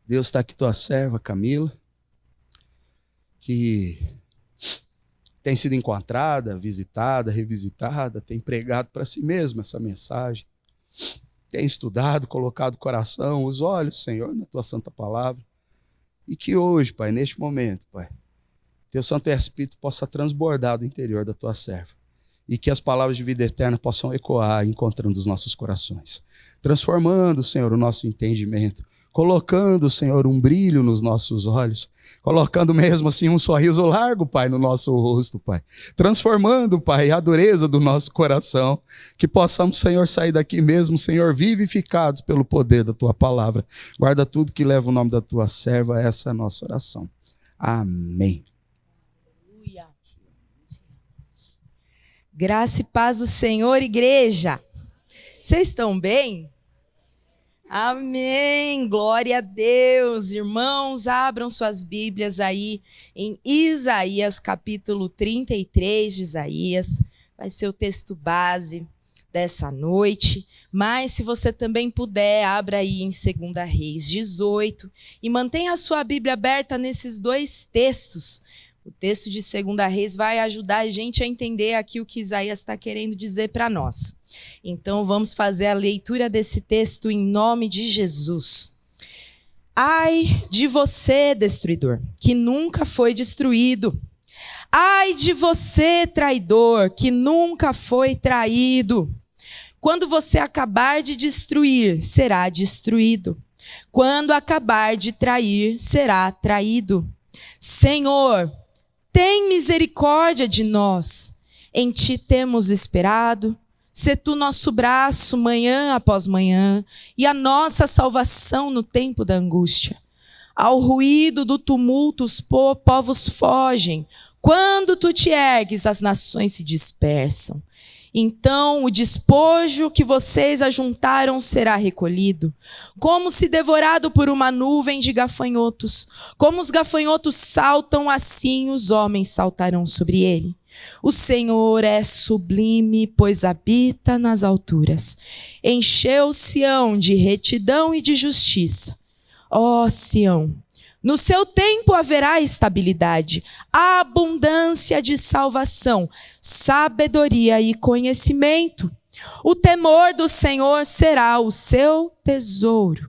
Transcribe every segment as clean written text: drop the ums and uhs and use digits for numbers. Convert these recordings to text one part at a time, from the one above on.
Deus, está aqui tua serva, Camila, que tem sido encontrada, visitada, revisitada, tem pregado para si mesma essa mensagem, tem estudado, colocado o coração, os olhos, Senhor, na tua santa palavra, e que hoje, Pai, neste momento, Pai, teu Santo Espírito possa transbordar do interior da tua serva, e que as palavras de vida eterna possam ecoar, encontrando os nossos corações, transformando, Senhor, o nosso entendimento, colocando, Senhor, um brilho nos nossos olhos, colocando mesmo assim um sorriso largo, Pai, no nosso rosto, Pai, transformando, Pai, a dureza do nosso coração, que possamos, Senhor, sair daqui mesmo, Senhor, vivificados pelo poder da tua palavra. Guarda tudo que leva o nome da tua serva, essa é a nossa oração. Amém. Graça e paz do Senhor, igreja. Vocês estão bem? Amém, glória a Deus. Irmãos, abram suas Bíblias aí em Isaías, capítulo 33 de Isaías. Vai ser o texto base dessa noite. Mas se você também puder, abra aí em 2 Reis 18 e mantenha a sua Bíblia aberta nesses dois textos. O texto de 2 Reis vai ajudar a gente a entender aqui o que Isaías está querendo dizer para nós. Então, vamos fazer a leitura desse texto em nome de Jesus. Ai de você, destruidor, que nunca foi destruído. Ai de você, traidor, que nunca foi traído. Quando você acabar de destruir, será destruído. Quando acabar de trair, será traído. Senhor, tem misericórdia de nós. Em ti temos esperado. Sê tu nosso braço manhã após manhã e a nossa salvação no tempo da angústia. Ao ruído do tumulto os povos fogem. Quando tu te ergues, as nações se dispersam. Então o despojo que vocês ajuntaram será recolhido, como se devorado por uma nuvem de gafanhotos. Como os gafanhotos saltam, assim os homens saltarão sobre ele. O Senhor é sublime, pois habita nas alturas. Encheu Sião de retidão e de justiça. Ó Sião, no seu tempo haverá estabilidade, abundância de salvação, sabedoria e conhecimento. O temor do Senhor será o seu tesouro.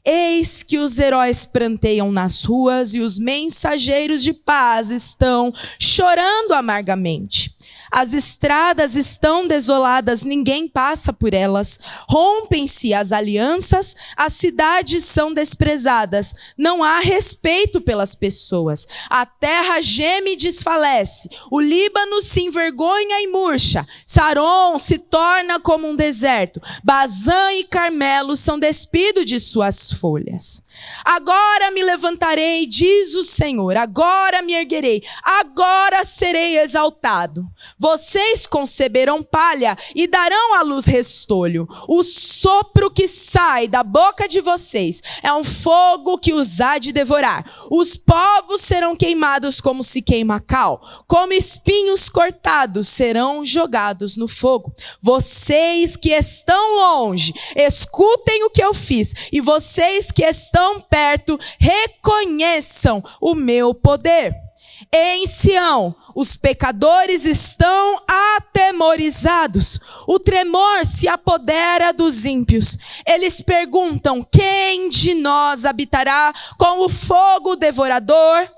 Eis que os heróis pranteiam nas ruas e os mensageiros de paz estão chorando amargamente. As estradas estão desoladas, ninguém passa por elas. Rompem-se as alianças, as cidades são desprezadas. Não há respeito pelas pessoas. A terra geme e desfalece. O Líbano se envergonha e murcha. Saron se torna como um deserto. Bazã e Carmelo são despidos de suas folhas. Agora me levantarei, diz o Senhor. Agora me erguerei. Agora serei exaltado. Vocês conceberão palha e darão à luz restolho. O sopro que sai da boca de vocês é um fogo que os há de devorar. Os povos serão queimados como se queima cal. Como espinhos cortados serão jogados no fogo. Vocês que estão longe, escutem o que eu fiz. E vocês que estão perto, reconheçam o meu poder. Em Sião, os pecadores estão atemorizados. O tremor se apodera dos ímpios. Eles perguntam: quem de nós habitará com o fogo devorador?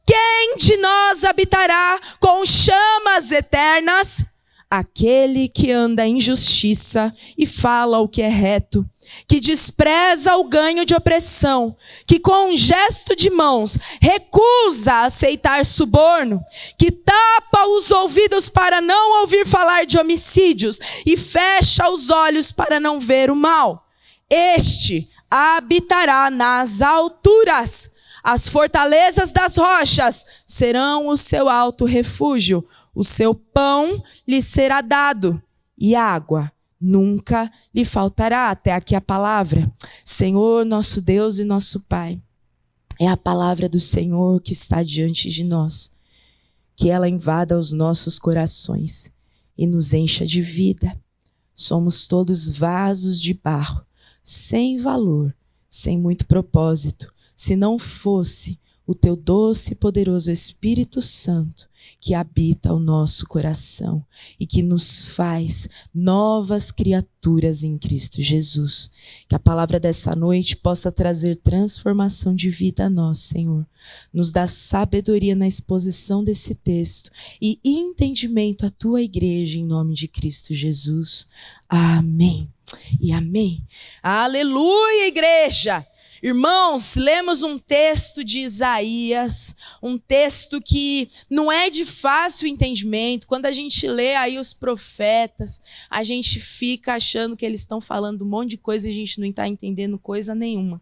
Quem de nós habitará com chamas eternas? Aquele que anda em justiça e fala o que é reto, que despreza o ganho de opressão, que com um gesto de mãos recusa aceitar suborno, que tapa os ouvidos para não ouvir falar de homicídios e fecha os olhos para não ver o mal. Este habitará nas alturas. As fortalezas das rochas serão o seu alto refúgio. O seu pão lhe será dado e água nunca lhe faltará. Até aqui a palavra. Senhor, nosso Deus e nosso Pai, é a palavra do Senhor que está diante de nós. Que ela invada os nossos corações e nos encha de vida. Somos todos vasos de barro, sem valor, sem muito propósito, se não fosse o teu doce e poderoso Espírito Santo que habita o nosso coração e que nos faz novas criaturas em Cristo Jesus. Que a palavra dessa noite possa trazer transformação de vida a nós, Senhor. Nos dá sabedoria na exposição desse texto e entendimento à tua igreja em nome de Cristo Jesus. Amém e amém. Aleluia, igreja! Irmãos, lemos um texto de Isaías, um texto que não é de fácil entendimento. Quando a gente lê aí os profetas, a gente fica achando que eles estão falando um monte de coisa e a gente não está entendendo coisa nenhuma.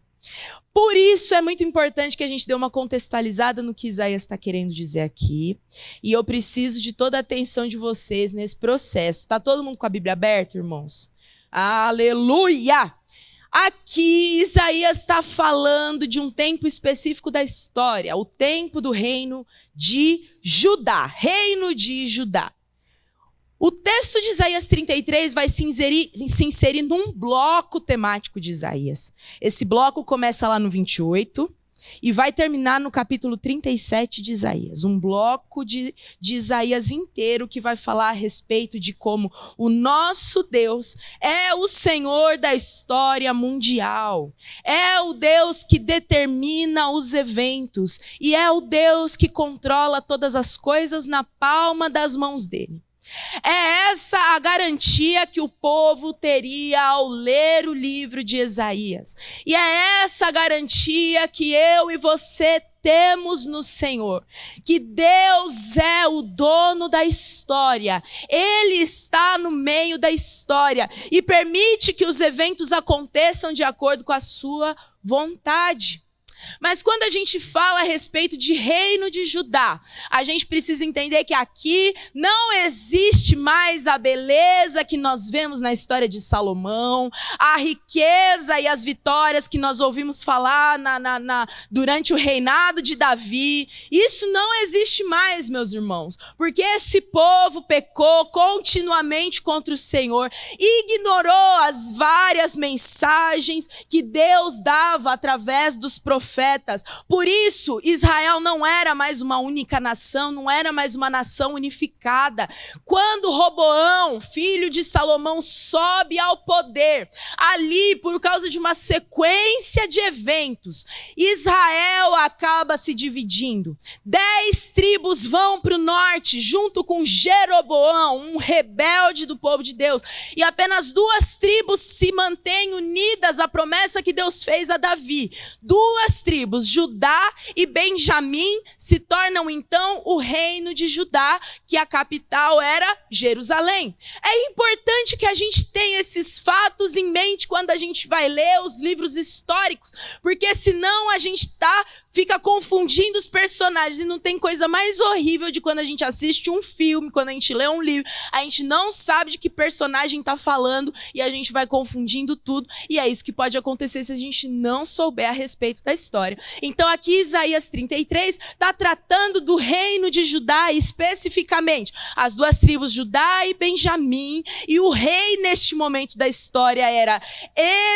Por isso é muito importante que a gente dê uma contextualizada no que Isaías está querendo dizer aqui. E eu preciso de toda a atenção de vocês nesse processo. Está todo mundo com a Bíblia aberta, irmãos? Aleluia! Aqui Isaías está falando de um tempo específico da história, o tempo do reino de Judá, reino de Judá. O texto de Isaías 33 vai se inserir num bloco temático de Isaías. Esse bloco começa lá no 28 e vai terminar no capítulo 37 de Isaías. Um bloco de Isaías inteiro que vai falar a respeito de como o nosso Deus é o Senhor da história mundial. É o Deus que determina os eventos e é o Deus que controla todas as coisas na palma das mãos dele. É essa a garantia que o povo teria ao ler o livro de Isaías. E é essa a garantia que eu e você temos no Senhor. Que Deus é o dono da história. Ele está no meio da história e permite que os eventos aconteçam de acordo com a sua vontade. Mas quando a gente fala a respeito de reino de Judá, a gente precisa entender que aqui não existe mais a beleza que nós vemos na história de Salomão, a riqueza e as vitórias que nós ouvimos falar durante o reinado de Davi. Isso não existe mais, meus irmãos, porque esse povo pecou continuamente contra o Senhor, ignorou as várias mensagens que Deus dava através dos profetas. Por isso, Israel não era mais uma única nação, não era mais uma nação unificada. Quando Roboão, filho de Salomão, sobe ao poder, ali, por causa de uma sequência de eventos, Israel acaba se dividindo. 10 tribos vão para o norte, junto com Jeroboão, um rebelde do povo de Deus. E apenas 2 tribos se mantêm unidas à promessa que Deus fez a Davi. 2 tribos, Judá e Benjamim, se tornam então o reino de Judá, que a capital era Jerusalém. É importante que a gente tenha esses fatos em mente quando a gente vai ler os livros históricos, porque senão a gente fica confundindo os personagens, e não tem coisa mais horrível de quando a gente assiste um filme, quando a gente lê um livro, a gente não sabe de que personagem está falando e a gente vai confundindo tudo, e é isso que pode acontecer se a gente não souber a respeito da história. Então aqui Isaías 33 está tratando do reino de Judá, especificamente as 2 tribos Judá e Benjamim, e o rei neste momento da história era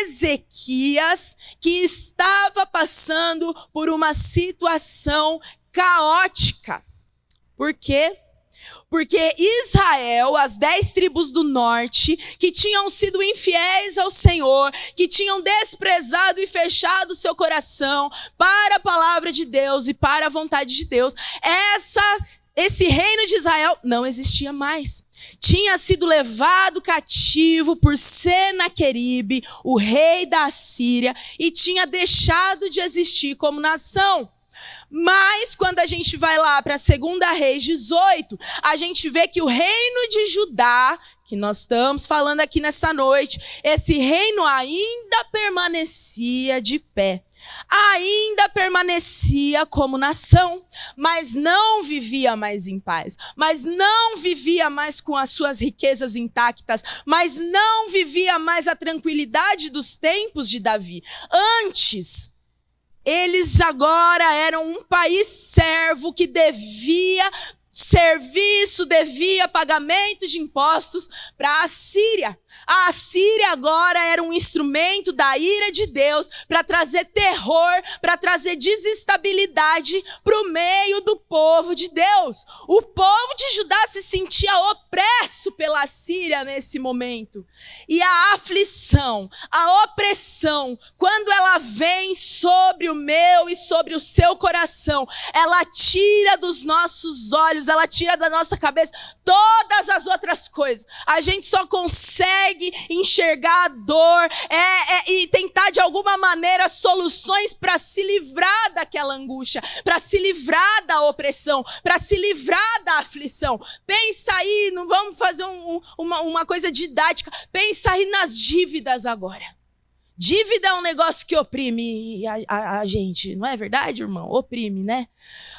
Ezequias, que estava passando por uma situação caótica. Por quê? Porque Israel, as 10 tribos do norte, que tinham sido infiéis ao Senhor, que tinham desprezado e fechado seu coração para a palavra de Deus e para a vontade de Deus, esse reino de Israel não existia mais. Tinha sido levado cativo por Senaqueribe, o rei da Assíria, e tinha deixado de existir como nação. Mas quando a gente vai lá para 2 Reis 18, a gente vê que o reino de Judá, que nós estamos falando aqui nessa noite, esse reino ainda permanecia de pé. Ainda permanecia como nação, mas não vivia mais em paz, mas não vivia mais com as suas riquezas intactas, mas não vivia mais a tranquilidade dos tempos de Davi. Antes, eles agora eram um país servo que devia serviço, devia pagamento de impostos para a Assíria. A Assíria agora era um instrumento da ira de Deus para trazer terror, para trazer desestabilidade para o meio do povo de Deus. O povo de Judá se sentia opresso pela Assíria nesse momento. E a aflição, a opressão, quando ela vem sobre o meu e sobre o seu coração, ela tira dos nossos olhos, ela tira da nossa cabeça todas as outras coisas. A gente só consegue enxergar a dor e tentar de alguma maneira soluções para se livrar daquela angústia, para se livrar da opressão, para se livrar da aflição. Pensa aí, não vamos fazer uma coisa didática, pensa aí nas dívidas agora. Dívida é um negócio que oprime a gente, não é verdade, irmão? Oprime, né?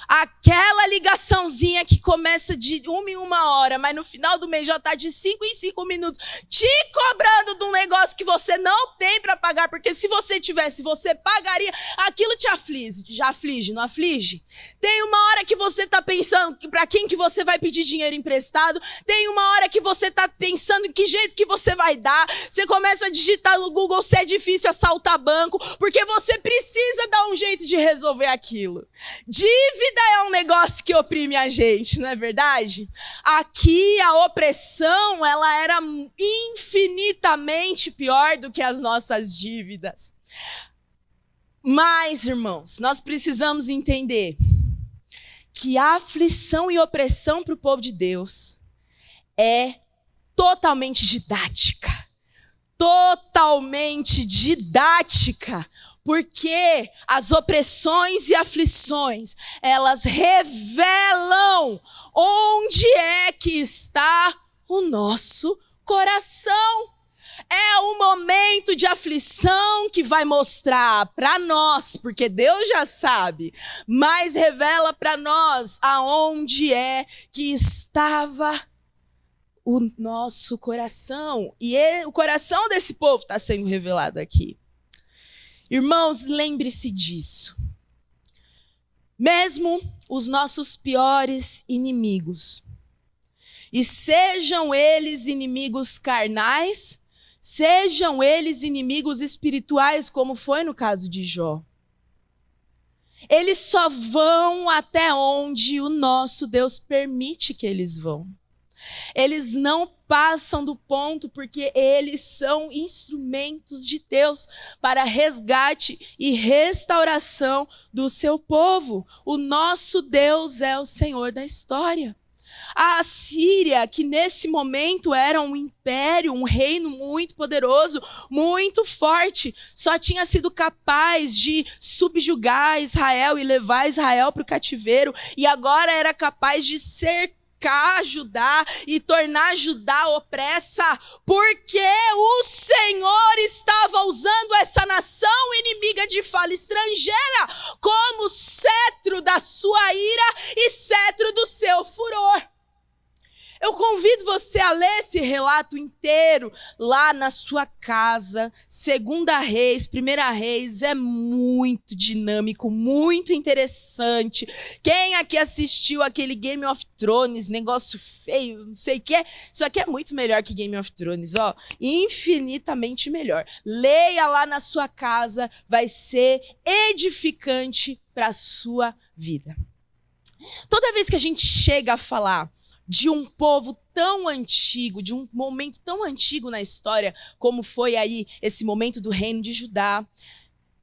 Aquela ligaçãozinha que começa de 1 em 1 hora, mas no final do mês já está de 5 em 5 minutos, te cobrando de um negócio que você não tem para pagar, porque se você tivesse, você pagaria. Aquilo te aflige, já aflige, não aflige? Tem uma hora que você está pensando para quem que você vai pedir dinheiro emprestado, tem uma hora que você está pensando que jeito que você vai dar, você começa a digitar no Google se é difícil assaltar banco, porque você precisa dar um jeito de resolver aquilo. Dívida é um negócio que oprime a gente, não é verdade? Aqui a opressão, ela era infinitamente pior do que as nossas dívidas. Mas, irmãos, nós precisamos entender que a aflição e opressão para o povo de Deus é totalmente didática. Totalmente didática. Porque as opressões e aflições, elas revelam onde é que está o nosso coração. É o momento de aflição que vai mostrar para nós, porque Deus já sabe, mas revela para nós aonde é que estava o nosso coração. E o coração desse povo está sendo revelado aqui. Irmãos, lembre-se disso. Mesmo os nossos piores inimigos, e sejam eles inimigos carnais, sejam eles inimigos espirituais, como foi no caso de Jó, eles só vão até onde o nosso Deus permite que eles vão. Eles não passam do ponto porque eles são instrumentos de Deus para resgate e restauração do seu povo. O nosso Deus é o Senhor da história. A Assíria, que nesse momento era um império, um reino muito poderoso, muito forte, só tinha sido capaz de subjugar Israel e levar Israel para o cativeiro, e agora era capaz de cercar Judá e tornar Judá opressa, porque o Senhor estava usando essa nação inimiga de fala estrangeira como cetro da sua ira e cetro do seu furor. Eu convido você a ler esse relato inteiro lá na sua casa. 2 Reis, 1 Reis, é muito dinâmico, muito interessante. Quem aqui assistiu aquele Game of Thrones, negócio feio, não sei o que, isso aqui é muito melhor que Game of Thrones, ó, infinitamente melhor. Leia lá na sua casa, vai ser edificante para a sua vida. Toda vez que a gente chega a falar de um povo tão antigo, de um momento tão antigo na história, como foi aí esse momento do reino de Judá,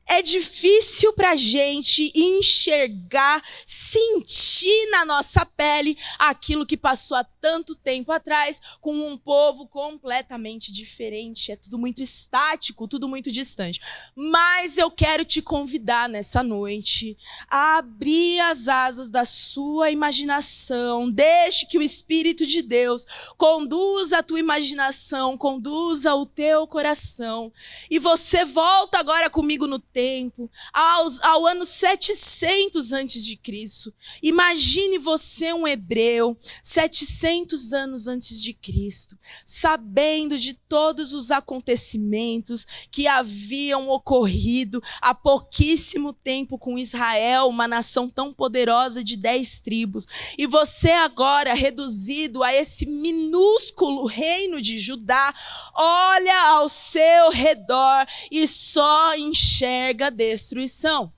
é difícil para a gente enxergar, sentir na nossa pele aquilo que passou há tanto tempo atrás com um povo completamente diferente. É tudo muito estático, tudo muito distante. Mas eu quero te convidar nessa noite a abrir as asas da sua imaginação. Deixe que o Espírito de Deus conduza a tua imaginação, conduza o teu coração. E você volta agora comigo no tempo, ao ano 700 antes de Cristo. Imagine você um hebreu, 700 anos antes de Cristo, sabendo de todos os acontecimentos que haviam ocorrido há pouquíssimo tempo com Israel, uma nação tão poderosa de 10 tribos. E você agora, reduzido a esse minúsculo reino de Judá, olha ao seu redor e só enxerga destruição.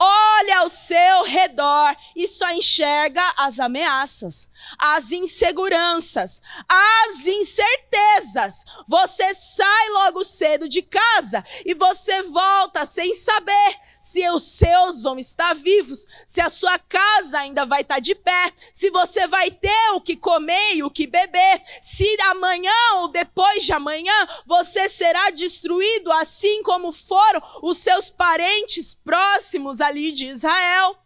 Olha ao seu redor e só enxerga as ameaças, as inseguranças, as incertezas. Você sai logo cedo de casa e você volta sem saber se os seus vão estar vivos, se a sua casa ainda vai estar de pé, se você vai ter o que comer e o que beber, se amanhã ou depois de amanhã você será destruído, assim como foram os seus parentes próximos ali de Israel.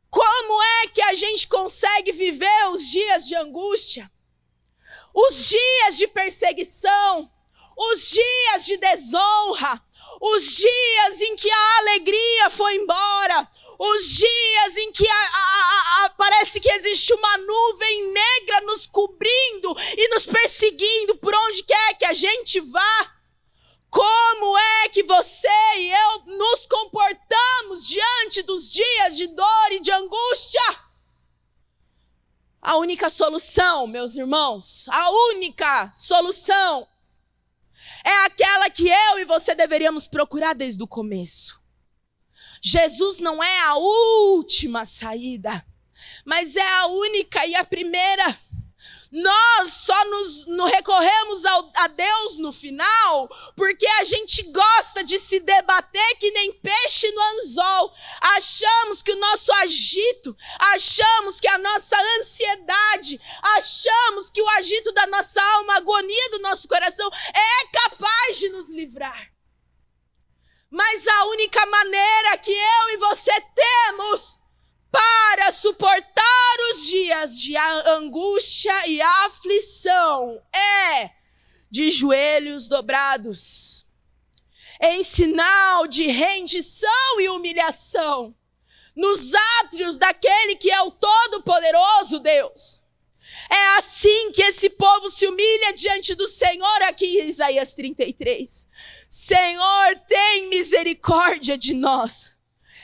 Como é que a gente consegue viver os dias de angústia, os dias de perseguição, os dias de desonra, os dias em que a alegria foi embora, os dias em que parece que existe uma nuvem negra nos cobrindo e nos perseguindo por onde quer que a gente vá? Como é que você e eu nos comportamos diante dos dias de dor e de angústia? A única solução, meus irmãos, a única solução é aquela que eu e você deveríamos procurar desde o começo. Jesus não é a última saída, mas é a única e a primeira. Nós só nos recorremos a Deus no final porque a gente gosta de se debater que nem peixe no anzol. Achamos que o nosso agito, achamos que a nossa ansiedade, achamos que o agito da nossa alma, a agonia do nosso coração é capaz de nos livrar. Mas a única maneira que eu e você temos para suportar os dias de angústia e aflição é de joelhos dobrados, em sinal de rendição e humilhação, nos átrios daquele que é o Todo-Poderoso Deus. É assim que esse povo se humilha diante do Senhor aqui em Isaías 33. Senhor, tem misericórdia de nós.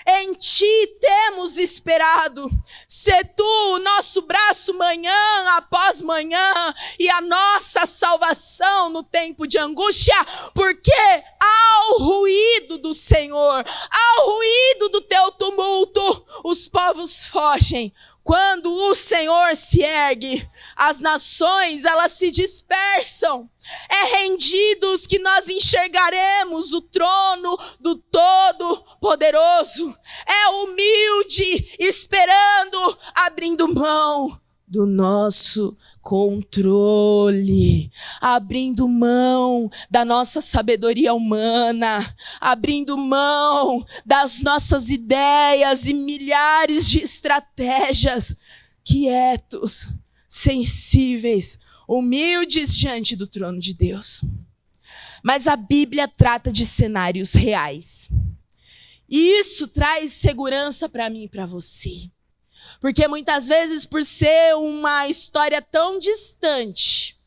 Em ti temos esperado. Sê tu o nosso braço manhã após manhã e a nossa salvação no tempo de angústia, porque ao ruído do Senhor, ao ruído do teu tumulto, os povos fogem. Quando o Senhor se ergue, as nações, elas se dispersam. É rendidos que nós enxergaremos o trono do Todo-Poderoso. É humilde, esperando, abrindo mão do nosso controle, abrindo mão da nossa sabedoria humana, abrindo mão das nossas ideias e milhares de estratégias, quietos, sensíveis, humildes diante do trono de Deus. Mas a Bíblia trata de cenários reais. E isso traz segurança para mim e para você. Porque muitas vezes, por ser uma história tão distante,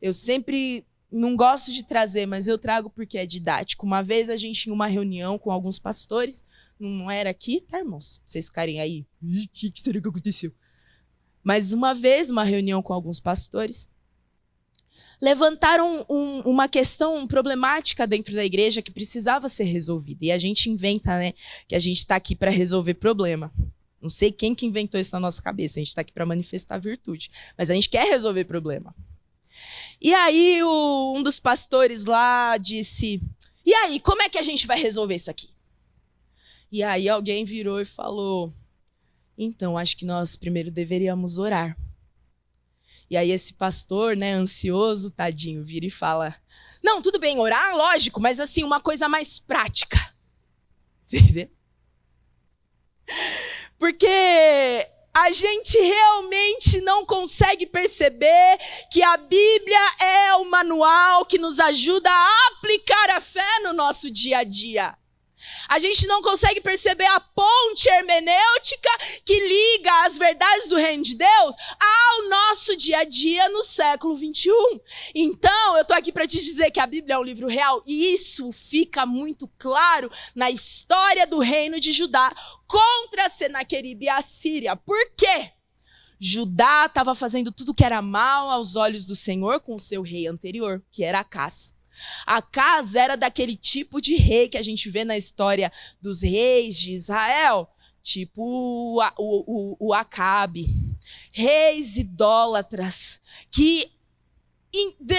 eu sempre não gosto de trazer, mas eu trago porque é didático. Uma vez a gente tinha uma reunião com alguns pastores, não era aqui, tá, irmãos? Pra vocês ficarem aí, o que será que aconteceu? Mas uma vez, uma reunião com alguns pastores, levantaram uma questão problemática dentro da igreja que precisava ser resolvida. E a gente inventa, né, que a gente está aqui para resolver problema. Não sei quem que inventou isso na nossa cabeça. A gente está aqui para manifestar virtude. Mas a gente quer resolver problema. E aí um dos pastores lá disse, e aí, como é que a gente vai resolver isso aqui? E aí alguém virou e falou, então, acho que nós primeiro deveríamos orar. E aí esse pastor, né, ansioso, tadinho, vira e fala, não, tudo bem, orar, lógico, mas assim, uma coisa mais prática. Entendeu? Porque a gente realmente não consegue perceber que a Bíblia é o manual que nos ajuda a aplicar a fé no nosso dia a dia. A gente não consegue perceber a ponte hermenêutica que liga as verdades do reino de Deus ao nosso dia a dia no século 21. Então, eu tô aqui para te dizer que a Bíblia é um livro real, e isso fica muito claro na história do reino de Judá contra Senaqueribe e a Síria. Por quê? Judá estava fazendo tudo que era mal aos olhos do Senhor com o seu rei anterior, que era Acás. Acás era daquele tipo de rei que a gente vê na história dos reis de Israel, tipo o Acabe. Reis idólatras que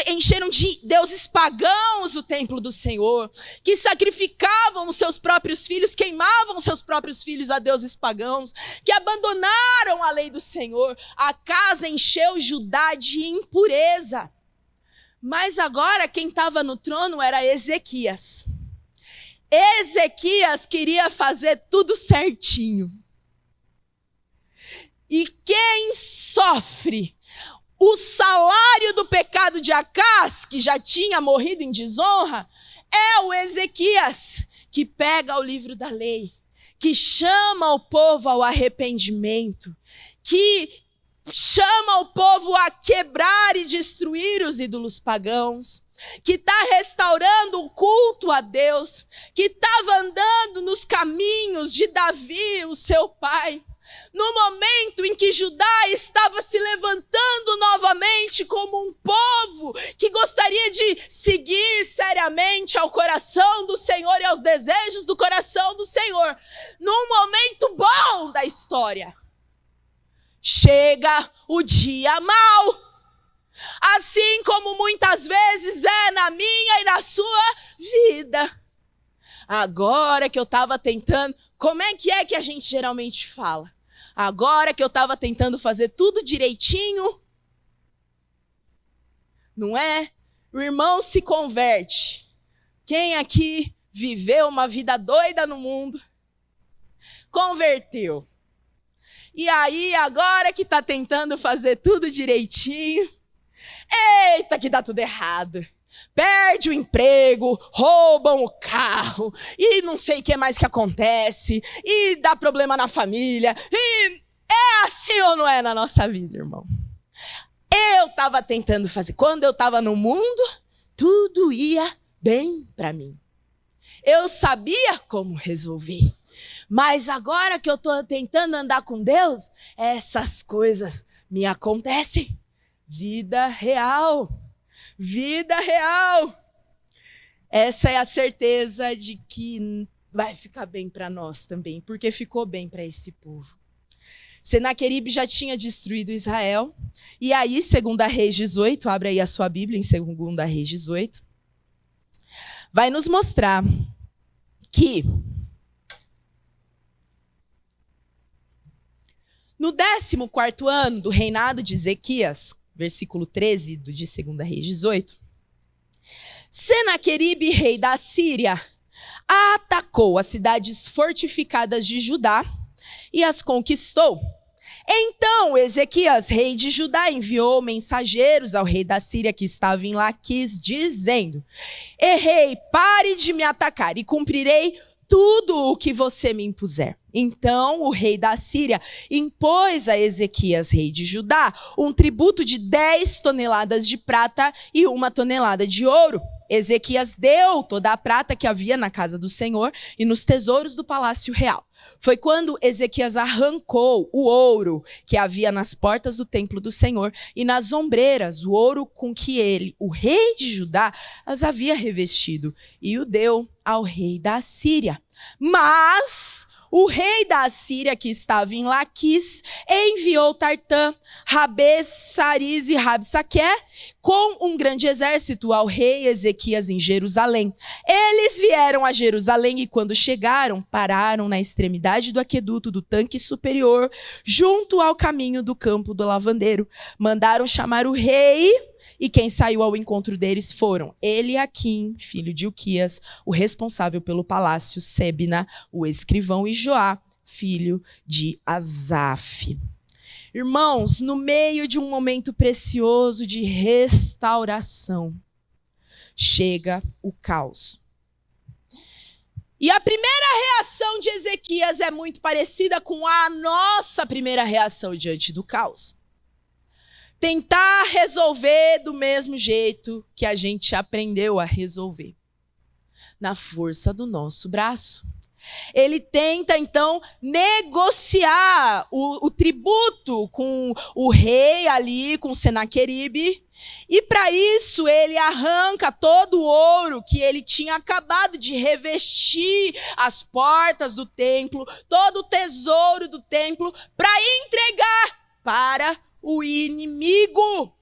encheram de deuses pagãos o templo do Senhor, que sacrificavam os seus próprios filhos, queimavam os seus próprios filhos a deuses pagãos, que abandonaram a lei do Senhor. Acás encheu Judá de impureza. Mas agora quem estava no trono era Ezequias. Ezequias queria fazer tudo certinho. E quem sofre o salário do pecado de Acás, que já tinha morrido em desonra, é o Ezequias, que pega o livro da lei, que chama o povo ao arrependimento, que chama o povo a quebrar e destruir os ídolos pagãos, que está restaurando o culto a Deus, que estava andando nos caminhos de Davi, o seu pai. No momento em que Judá estava se levantando novamente como um povo que gostaria de seguir seriamente ao coração do Senhor e aos desejos do coração do Senhor, num momento bom da história, chega o dia mau. Assim como muitas vezes é na minha e na sua vida. Agora que eu estava tentando, como é que a gente geralmente fala? Agora que eu estava tentando fazer tudo direitinho, não é? O irmão se converte. Quem aqui viveu uma vida doida no mundo, converteu. E aí, agora que está tentando fazer tudo direitinho, eita, que dá tudo errado. Perde o emprego, roubam o carro, e não sei o que mais que acontece, e dá problema na família, e é assim ou não é na nossa vida, irmão? Eu estava tentando fazer, quando eu estava no mundo, tudo ia bem para mim. Eu sabia como resolver. Mas agora que eu estou tentando andar com Deus, essas coisas me acontecem. Vida real. Vida real. Essa é a certeza de que vai ficar bem para nós também, porque ficou bem para esse povo. Senaqueribe já tinha destruído Israel. E aí, 2 Reis 18, abre aí a sua Bíblia em 2 Reis 18, vai nos mostrar que no 14º ano do reinado de Ezequias, versículo 13 de 2 Reis 18, Senaqueribe, rei da Síria, atacou as cidades fortificadas de Judá e as conquistou. Então Ezequias, rei de Judá, enviou mensageiros ao rei da Síria que estava em Laquis, dizendo: rei, pare de me atacar e cumprirei tudo o que você me impuser. Então o rei da Síria impôs a Ezequias, rei de Judá, um tributo de 10 toneladas de prata e 1 tonelada de ouro. Ezequias deu toda a prata que havia na casa do Senhor e nos tesouros do palácio real. Foi quando Ezequias arrancou o ouro que havia nas portas do templo do Senhor e nas ombreiras, o ouro com que ele, o rei de Judá, as havia revestido, e o deu ao rei da Síria. Mas o rei da Síria, que estava em Laquis, enviou Tartã, Rabes, Saris e Rabsaque com um grande exército ao rei Ezequias em Jerusalém. Eles vieram a Jerusalém e, quando chegaram, pararam na extremidade do aqueduto do tanque superior, junto ao caminho do campo do lavandeiro. Mandaram chamar o rei, e quem saiu ao encontro deles foram Eliaquim, filho de Ilquias, o responsável pelo palácio, Sebna, o escrivão, e Joá, filho de Asaf. Irmãos, no meio de um momento precioso de restauração, chega o caos. E a primeira reação de Ezequias é muito parecida com a nossa primeira reação diante do caos. Tentar resolver do mesmo jeito que a gente aprendeu a resolver, na força do nosso braço. Ele tenta, então, negociar o tributo com o rei ali, com Senaqueribe. E para isso ele arranca todo o ouro que ele tinha acabado de revestir as portas do templo, todo o tesouro do templo, para entregar para o inimigo.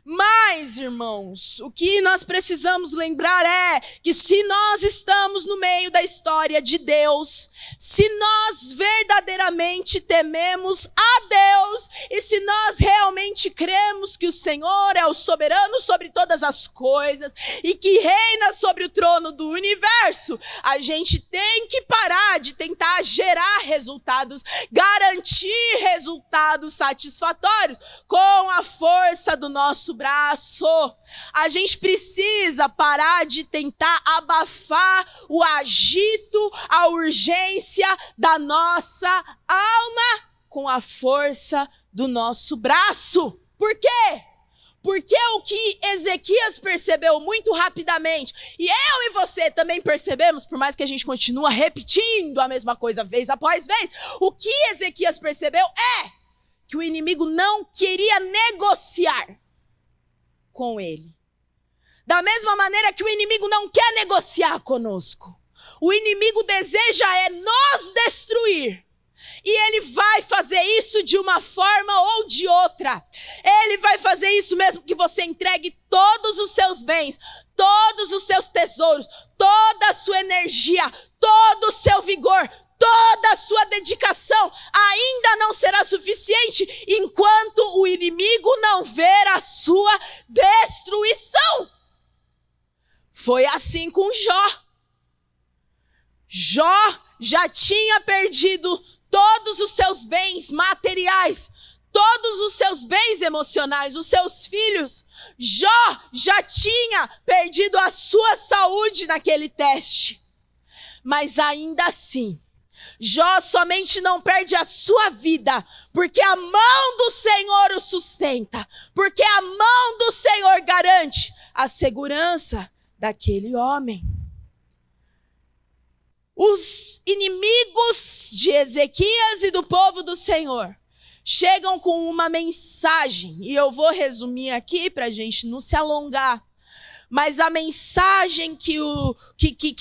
Mas, irmãos, o que nós precisamos lembrar é que se nós estamos no meio da história de Deus, se nós verdadeiramente tememos a Deus e se nós realmente cremos que o Senhor é o soberano sobre todas as coisas e que reina sobre o trono do universo, a gente tem que parar de tentar gerar resultados, garantir resultados satisfatórios com a força do nosso braço. A gente precisa parar de tentar abafar o agito, a urgência da nossa alma com a força do nosso braço. Por quê? Porque o que Ezequias percebeu muito rapidamente, e eu e você também percebemos, por mais que a gente continue repetindo a mesma coisa vez após vez, o que Ezequias percebeu é que o inimigo não queria negociar com ele. Da mesma maneira que o inimigo não quer negociar conosco. O inimigo deseja nos destruir. E ele vai fazer isso de uma forma ou de outra. Ele vai fazer isso mesmo que você entregue todos os seus bens, todos os seus tesouros, toda a sua energia, todo o seu vigor, toda a sua dedicação, ainda não será suficiente enquanto o inimigo não ver a sua destruição. Foi assim com Jó. Jó já tinha perdido todos os seus bens materiais, todos os seus bens emocionais, os seus filhos. Jó já tinha perdido a sua saúde naquele teste. Mas ainda assim, Jó somente não perde a sua vida, porque a mão do Senhor o sustenta, porque a mão do Senhor garante a segurança daquele homem. Os inimigos de Ezequias e do povo do Senhor chegam com uma mensagem, e eu vou resumir aqui para a gente não se alongar. Mas a mensagem que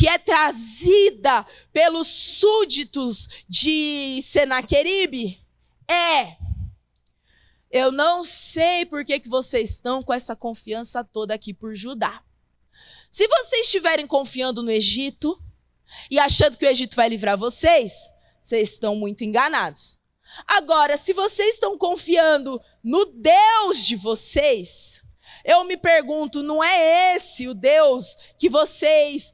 é trazida pelos súditos de Senaqueribe é: eu não sei por que vocês estão com essa confiança toda aqui por Judá. Se vocês estiverem confiando no Egito e achando que o Egito vai livrar vocês, vocês estão muito enganados. Agora, se vocês estão confiando no Deus de vocês, eu me pergunto, não é esse o Deus que vocês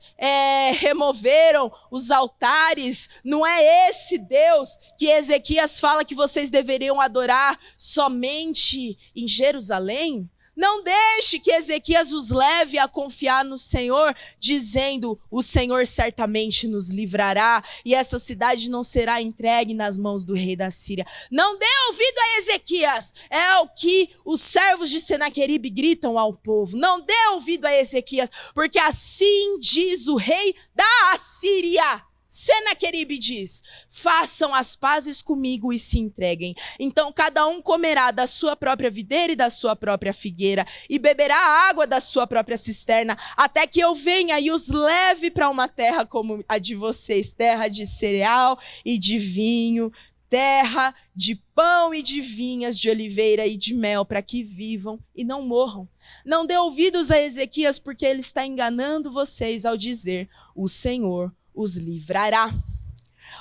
removeram os altares? Não é esse Deus que Ezequias fala que vocês deveriam adorar somente em Jerusalém? Não deixe que Ezequias os leve a confiar no Senhor, dizendo: o Senhor certamente nos livrará e essa cidade não será entregue nas mãos do rei da Síria. Não dê ouvido a Ezequias, é o que os servos de Senaqueribe gritam ao povo. Não dê ouvido a Ezequias, porque assim diz o rei da Assíria. Senaqueribe diz: façam as pazes comigo e se entreguem. Então cada um comerá da sua própria videira e da sua própria figueira e beberá a água da sua própria cisterna, até que eu venha e os leve para uma terra como a de vocês, terra de cereal e de vinho, terra de pão e de vinhas, de oliveira e de mel, para que vivam e não morram. Não dê ouvidos a Ezequias, porque ele está enganando vocês ao dizer: o Senhor os livrará.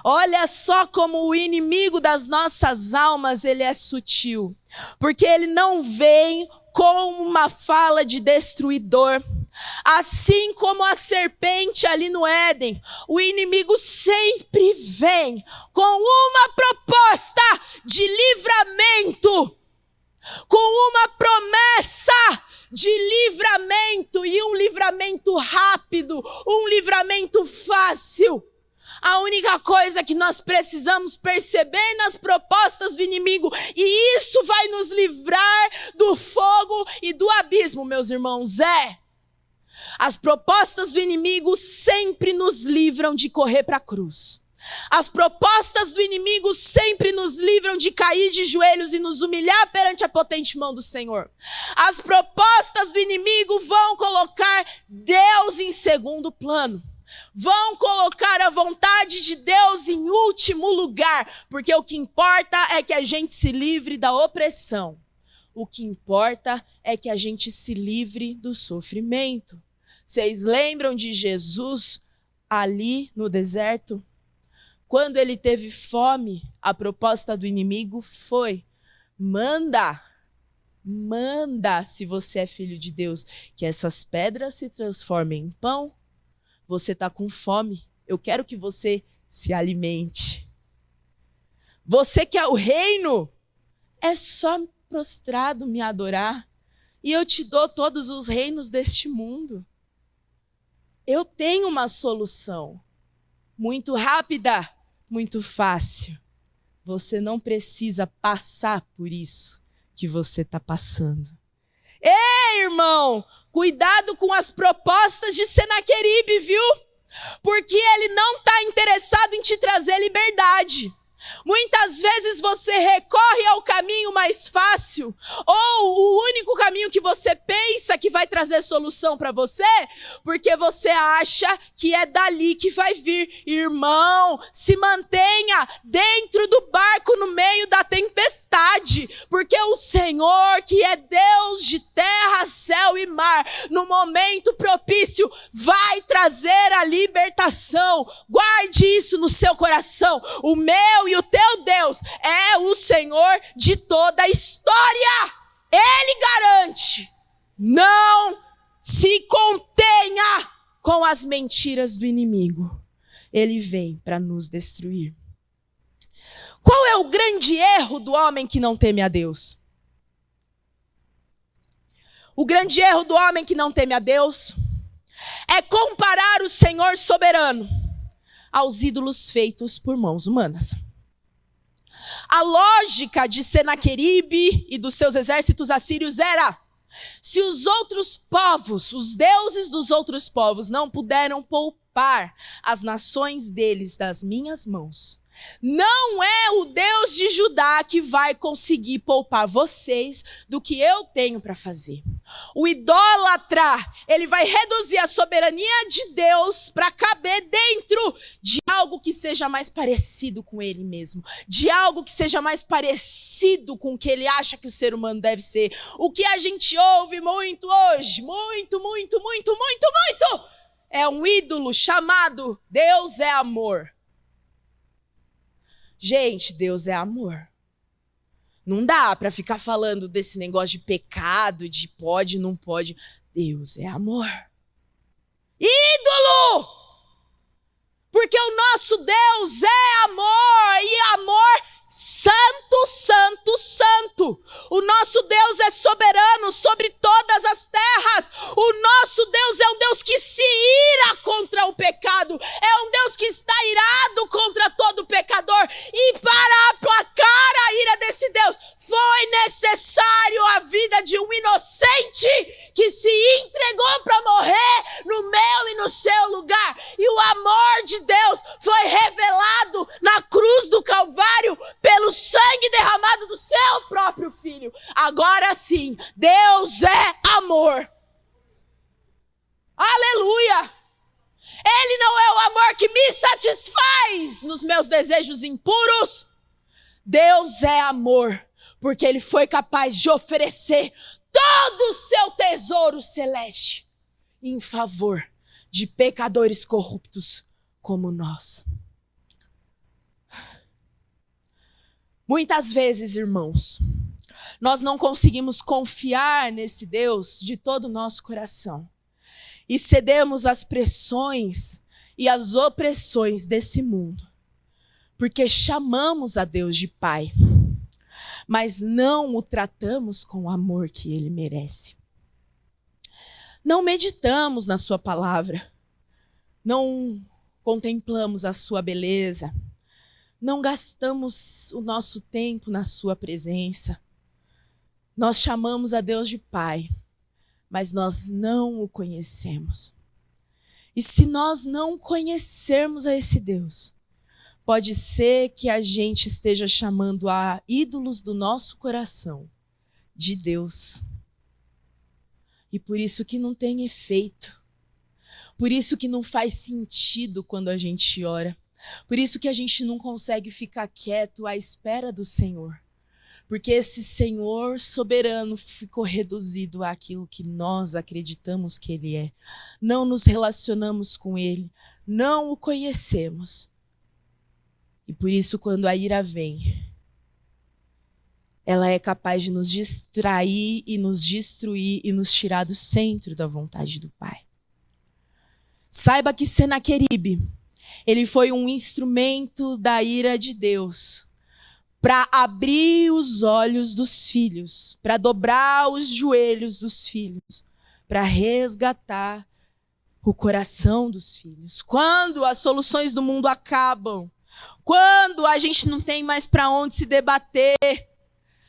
Olha só como o inimigo das nossas almas, ele é sutil. Porque ele não vem com uma fala de destruidor. Assim como a serpente ali no Éden, o inimigo sempre vem com uma proposta de livramento, com uma promessa de livramento, e um livramento rápido, um livramento fácil. A única coisa que nós precisamos perceber nas propostas do inimigo, e isso vai nos livrar do fogo e do abismo, meus irmãos, as propostas do inimigo sempre nos livram de correr para a cruz. As propostas do inimigo sempre nos livram de cair de joelhos e nos humilhar perante a potente mão do Senhor. As propostas do inimigo vão colocar Deus em segundo plano. Vão colocar a vontade de Deus em último lugar, porque o que importa é que a gente se livre da opressão. O que importa é que a gente se livre do sofrimento. Vocês lembram de Jesus ali no deserto? Quando ele teve fome, a proposta do inimigo foi: manda, se você é filho de Deus, que essas pedras se transformem em pão. Você está com fome, eu quero que você se alimente. Você quer o reino? É só prostrado me adorar, e eu te dou todos os reinos deste mundo. Eu tenho uma solução, muito rápida, muito fácil. Você não precisa passar por isso que você está passando. Ei, irmão, cuidado com as propostas de Senaqueribe, viu? Porque ele não está interessado em te trazer liberdade. Muitas vezes você recorre ao caminho mais fácil, ou o único caminho que você pensa que vai trazer solução para você, porque você acha que é dali que vai vir. Irmão, se mantenha dentro do barco no meio da tempestade, porque o Senhor, que é Deus de terra, céu e mar, no momento propício, vai trazer a libertação. Guarde isso no seu coração. O meu e o teu Deus é o Senhor de toda a história. Ele garante. Não se contenha com as mentiras do inimigo. Ele vem para nos destruir. Qual é o grande erro do homem que não teme a Deus? O grande erro do homem que não teme a Deus é comparar o Senhor soberano aos ídolos feitos por mãos humanas. A lógica de Senaqueribe e dos seus exércitos assírios era: se os outros povos, os deuses dos outros povos, não puderam poupar as nações deles das minhas mãos, não é o Deus de Judá que vai conseguir poupar vocês do que eu tenho para fazer. O idólatra, ele vai reduzir a soberania de Deus para caber dentro de algo que seja mais parecido com ele mesmo, de algo que seja mais parecido com o que ele acha que o ser humano deve ser. O que a gente ouve muito hoje, muito, é um ídolo chamado Deus é amor. Gente, Deus é amor. Não dá para ficar falando desse negócio de pecado, de pode, não pode. Deus é amor. Ídolo! Porque o nosso Deus é amor, e amor santo, santo, santo. O nosso Deus é soberano sobre todas as terras. O nosso Deus é um Deus que se ira contra o pecado. É um Deus que está irado contra todo pecador. E para aplacar a ira desse Deus, foi necessário a vida de um inocente que se entregou para morrer no meu e no seu lugar. E o amor de Deus foi revelado na cruz do Calvário pelo sangue derramado do seu próprio Filho. Agora sim, Deus é amor. Aleluia! Ele não é o amor que me satisfaz nos meus desejos impuros. Deus é amor, porque Ele foi capaz de oferecer todo o seu tesouro celeste em favor de pecadores corruptos como nós. Muitas vezes, irmãos, nós não conseguimos confiar nesse Deus de todo o nosso coração e cedemos às pressões e às opressões desse mundo, porque chamamos a Deus de Pai, mas não o tratamos com o amor que Ele merece. Não meditamos na sua palavra, não contemplamos a sua beleza, não gastamos o nosso tempo na sua presença. Nós chamamos a Deus de Pai, mas nós não o conhecemos. E se nós não conhecermos a esse Deus, pode ser que a gente esteja chamando a ídolos do nosso coração de Deus. E por isso que não tem efeito. Por isso que não faz sentido quando a gente ora. Por isso que a gente não consegue ficar quieto à espera do Senhor. Porque esse Senhor soberano ficou reduzido àquilo que nós acreditamos que Ele é. Não nos relacionamos com Ele, não o conhecemos. E por isso, quando a ira vem, ela é capaz de nos distrair e nos destruir e nos tirar do centro da vontade do Pai. Saiba que Senaqueribe, ele foi um instrumento da ira de Deus para abrir os olhos dos filhos, para dobrar os joelhos dos filhos, para resgatar o coração dos filhos. Quando as soluções do mundo acabam, quando a gente não tem mais para onde se debater,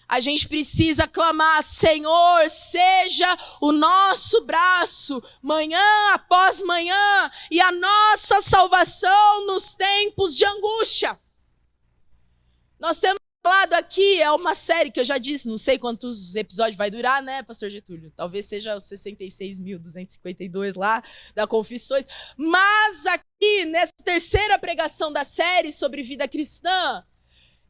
a gente precisa clamar: Senhor, seja o nosso braço, manhã após manhã, e a nossa salvação nos tempos de angústia. Nós temos falado aqui, é uma série que eu já disse, não sei quantos episódios vai durar, né, pastor Getúlio? Talvez seja os 66.252 lá, da Confissões. Mas aqui, nessa terceira pregação da série sobre vida cristã,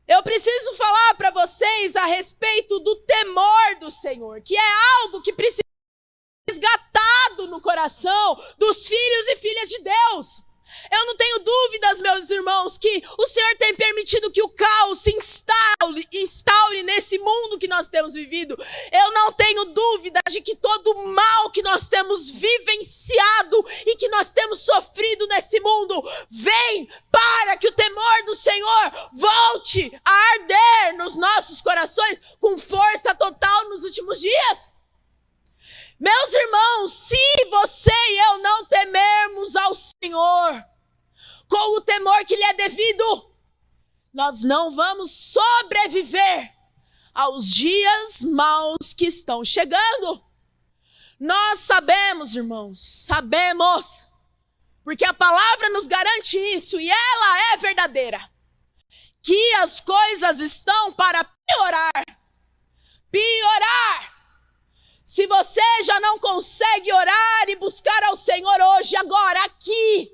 eu preciso falar para vocês a respeito do temor do Senhor, que é algo que precisa ser resgatado no coração dos filhos e filhas de Deus. Eu não tenho dúvidas, meus irmãos, que o Senhor tem permitido que o caos se instaure nesse mundo que nós temos vivido. Eu não tenho dúvidas de que todo o mal que nós temos vivenciado e que nós temos sofrido nesse mundo vem para que o temor do Senhor volte a arder nos nossos corações com força total nos últimos dias. Meus irmãos, se você e eu não temermos ao Senhor com o temor que lhe é devido, nós não vamos sobreviver aos dias maus que estão chegando. Nós sabemos, irmãos, sabemos, porque a palavra nos garante isso, e ela é verdadeira, que as coisas estão para piorar. Se você já não consegue orar e buscar ao Senhor hoje, agora, aqui,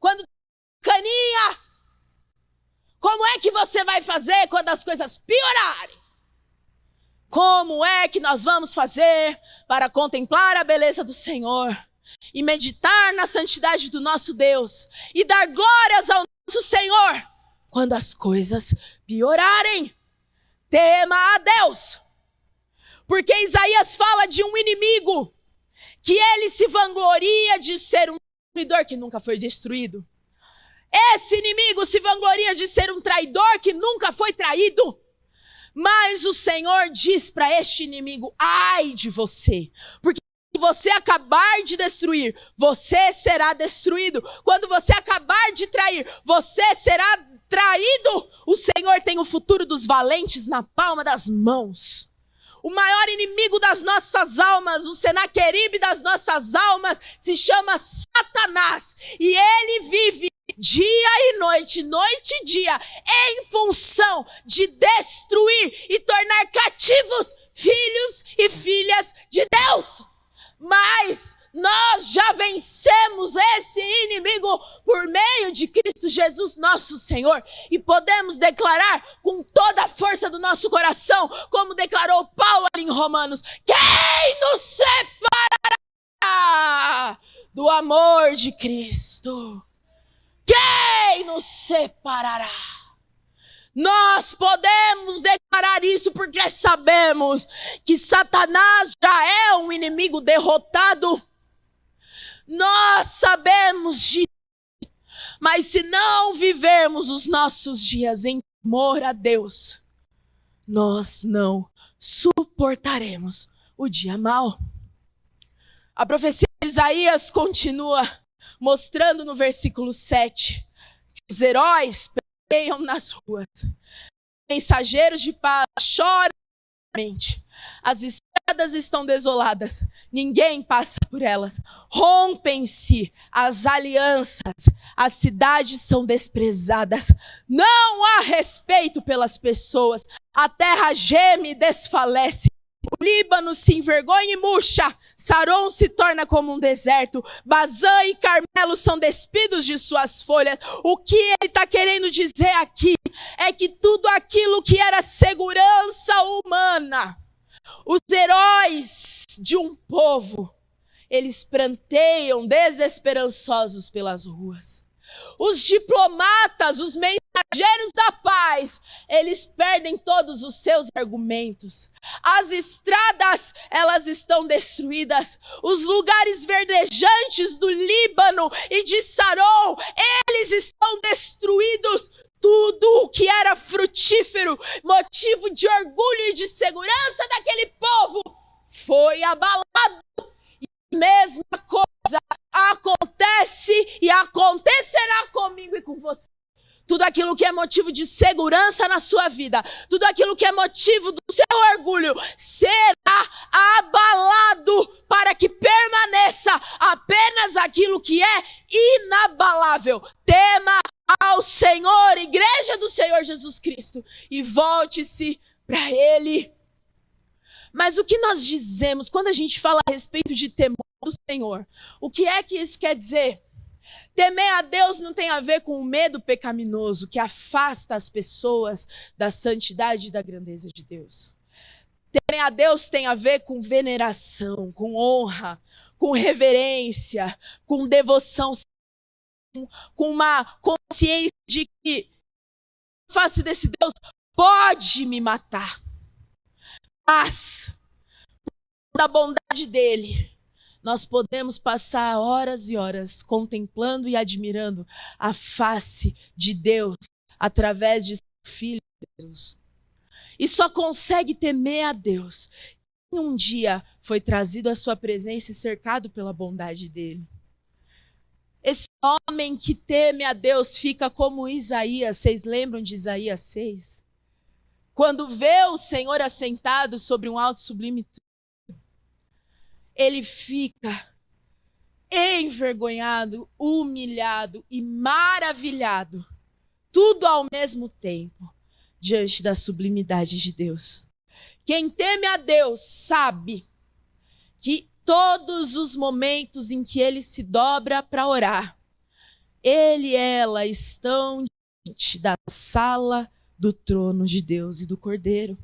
quando caninha, como é que você vai fazer quando as coisas piorarem? Como é que nós vamos fazer para contemplar a beleza do Senhor e meditar na santidade do nosso Deus e dar glórias ao nosso Senhor quando as coisas piorarem? Tema a Deus. Porque Isaías fala de um inimigo que ele se vangloria de ser um destruidor que nunca foi destruído. Esse inimigo se vangloria de ser um traidor que nunca foi traído. Mas o Senhor diz para este inimigo: ai de você, porque se você acabar de destruir, você será destruído. Quando você acabar de trair, você será traído. O Senhor tem o futuro dos valentes na palma das mãos. O maior inimigo das nossas almas, o Senaqueribe das nossas almas, se chama Satanás. E ele vive dia e noite e dia, em função de destruir e tornar cativos filhos e filhas de Deus. Mas nós já vencemos esse inimigo por meio de Cristo Jesus, nosso Senhor. E podemos declarar com toda a força do nosso coração, como declarou Paulo ali em Romanos: quem nos separará do amor de Cristo? Quem nos separará? Nós podemos declarar isso porque sabemos que Satanás já é um inimigo derrotado. Nós sabemos disso. Mas se não vivermos os nossos dias em temor a Deus, nós não suportaremos o dia mau. A profecia de Isaías continua: mostrando no versículo 7 que os heróis pelejam nas ruas. Mensageiros de paz choram. As estradas estão desoladas, ninguém passa por elas. Rompem-se as alianças, as cidades são desprezadas. Não há respeito pelas pessoas. A terra geme e desfalece. O Líbano se envergonha e murcha. Saron se torna como um deserto. Bazã e Carmelo são despidos de suas folhas. O que ele está querendo dizer aqui é que tudo aquilo que era segurança humana, os heróis de um povo, eles pranteiam desesperançosos pelas ruas. Os diplomatas, os mensageiros da paz, eles perdem todos os seus argumentos. As estradas, elas estão destruídas. Os lugares verdejantes do Líbano e de Saron, eles estão destruídos. Tudo o que era frutífero, motivo de orgulho e de segurança daquele povo, foi abalado. E a mesma coisa acontece e acontecerá comigo e com você. Tudo aquilo que é motivo de segurança na sua vida, tudo aquilo que é motivo do seu orgulho, será abalado para que permaneça apenas aquilo que é inabalável. Tema ao Senhor, igreja do Senhor Jesus Cristo, e volte-se para Ele. Mas o que nós dizemos quando a gente fala a respeito de temor do Senhor? O que é que isso quer dizer? Temer a Deus não tem a ver com o medo pecaminoso que afasta as pessoas da santidade e da grandeza de Deus. Temer a Deus tem a ver com veneração, com honra, com reverência, com devoção, com uma consciência de que a face desse Deus pode me matar, mas da bondade dele, nós podemos passar horas e horas contemplando e admirando a face de Deus através de seu Filho Jesus. E só consegue temer a Deus quem um dia foi trazido à sua presença e cercado pela bondade dele. Esse homem que teme a Deus fica como Isaías. Vocês lembram de Isaías 6? Quando vê o Senhor assentado sobre um alto sublime trono, ele fica envergonhado, humilhado e maravilhado, tudo ao mesmo tempo, diante da sublimidade de Deus. Quem teme a Deus sabe que todos os momentos em que ele se dobra para orar, ele e ela estão diante da sala do trono de Deus e do Cordeiro.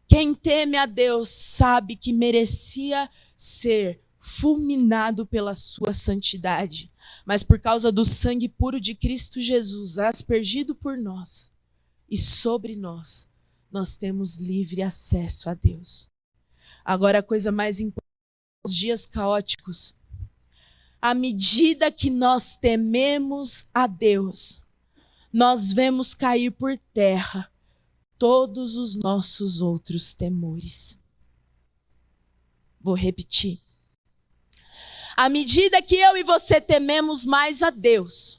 Quem teme a Deus sabe que merecia ser fulminado pela sua santidade, mas por causa do sangue puro de Cristo Jesus, aspergido por nós e sobre nós, nós temos livre acesso a Deus. Agora a coisa mais importante, nos dias caóticos, à medida que nós tememos a Deus, nós vemos cair por terra todos os nossos outros temores. Vou repetir. À medida que eu e você tememos mais a Deus,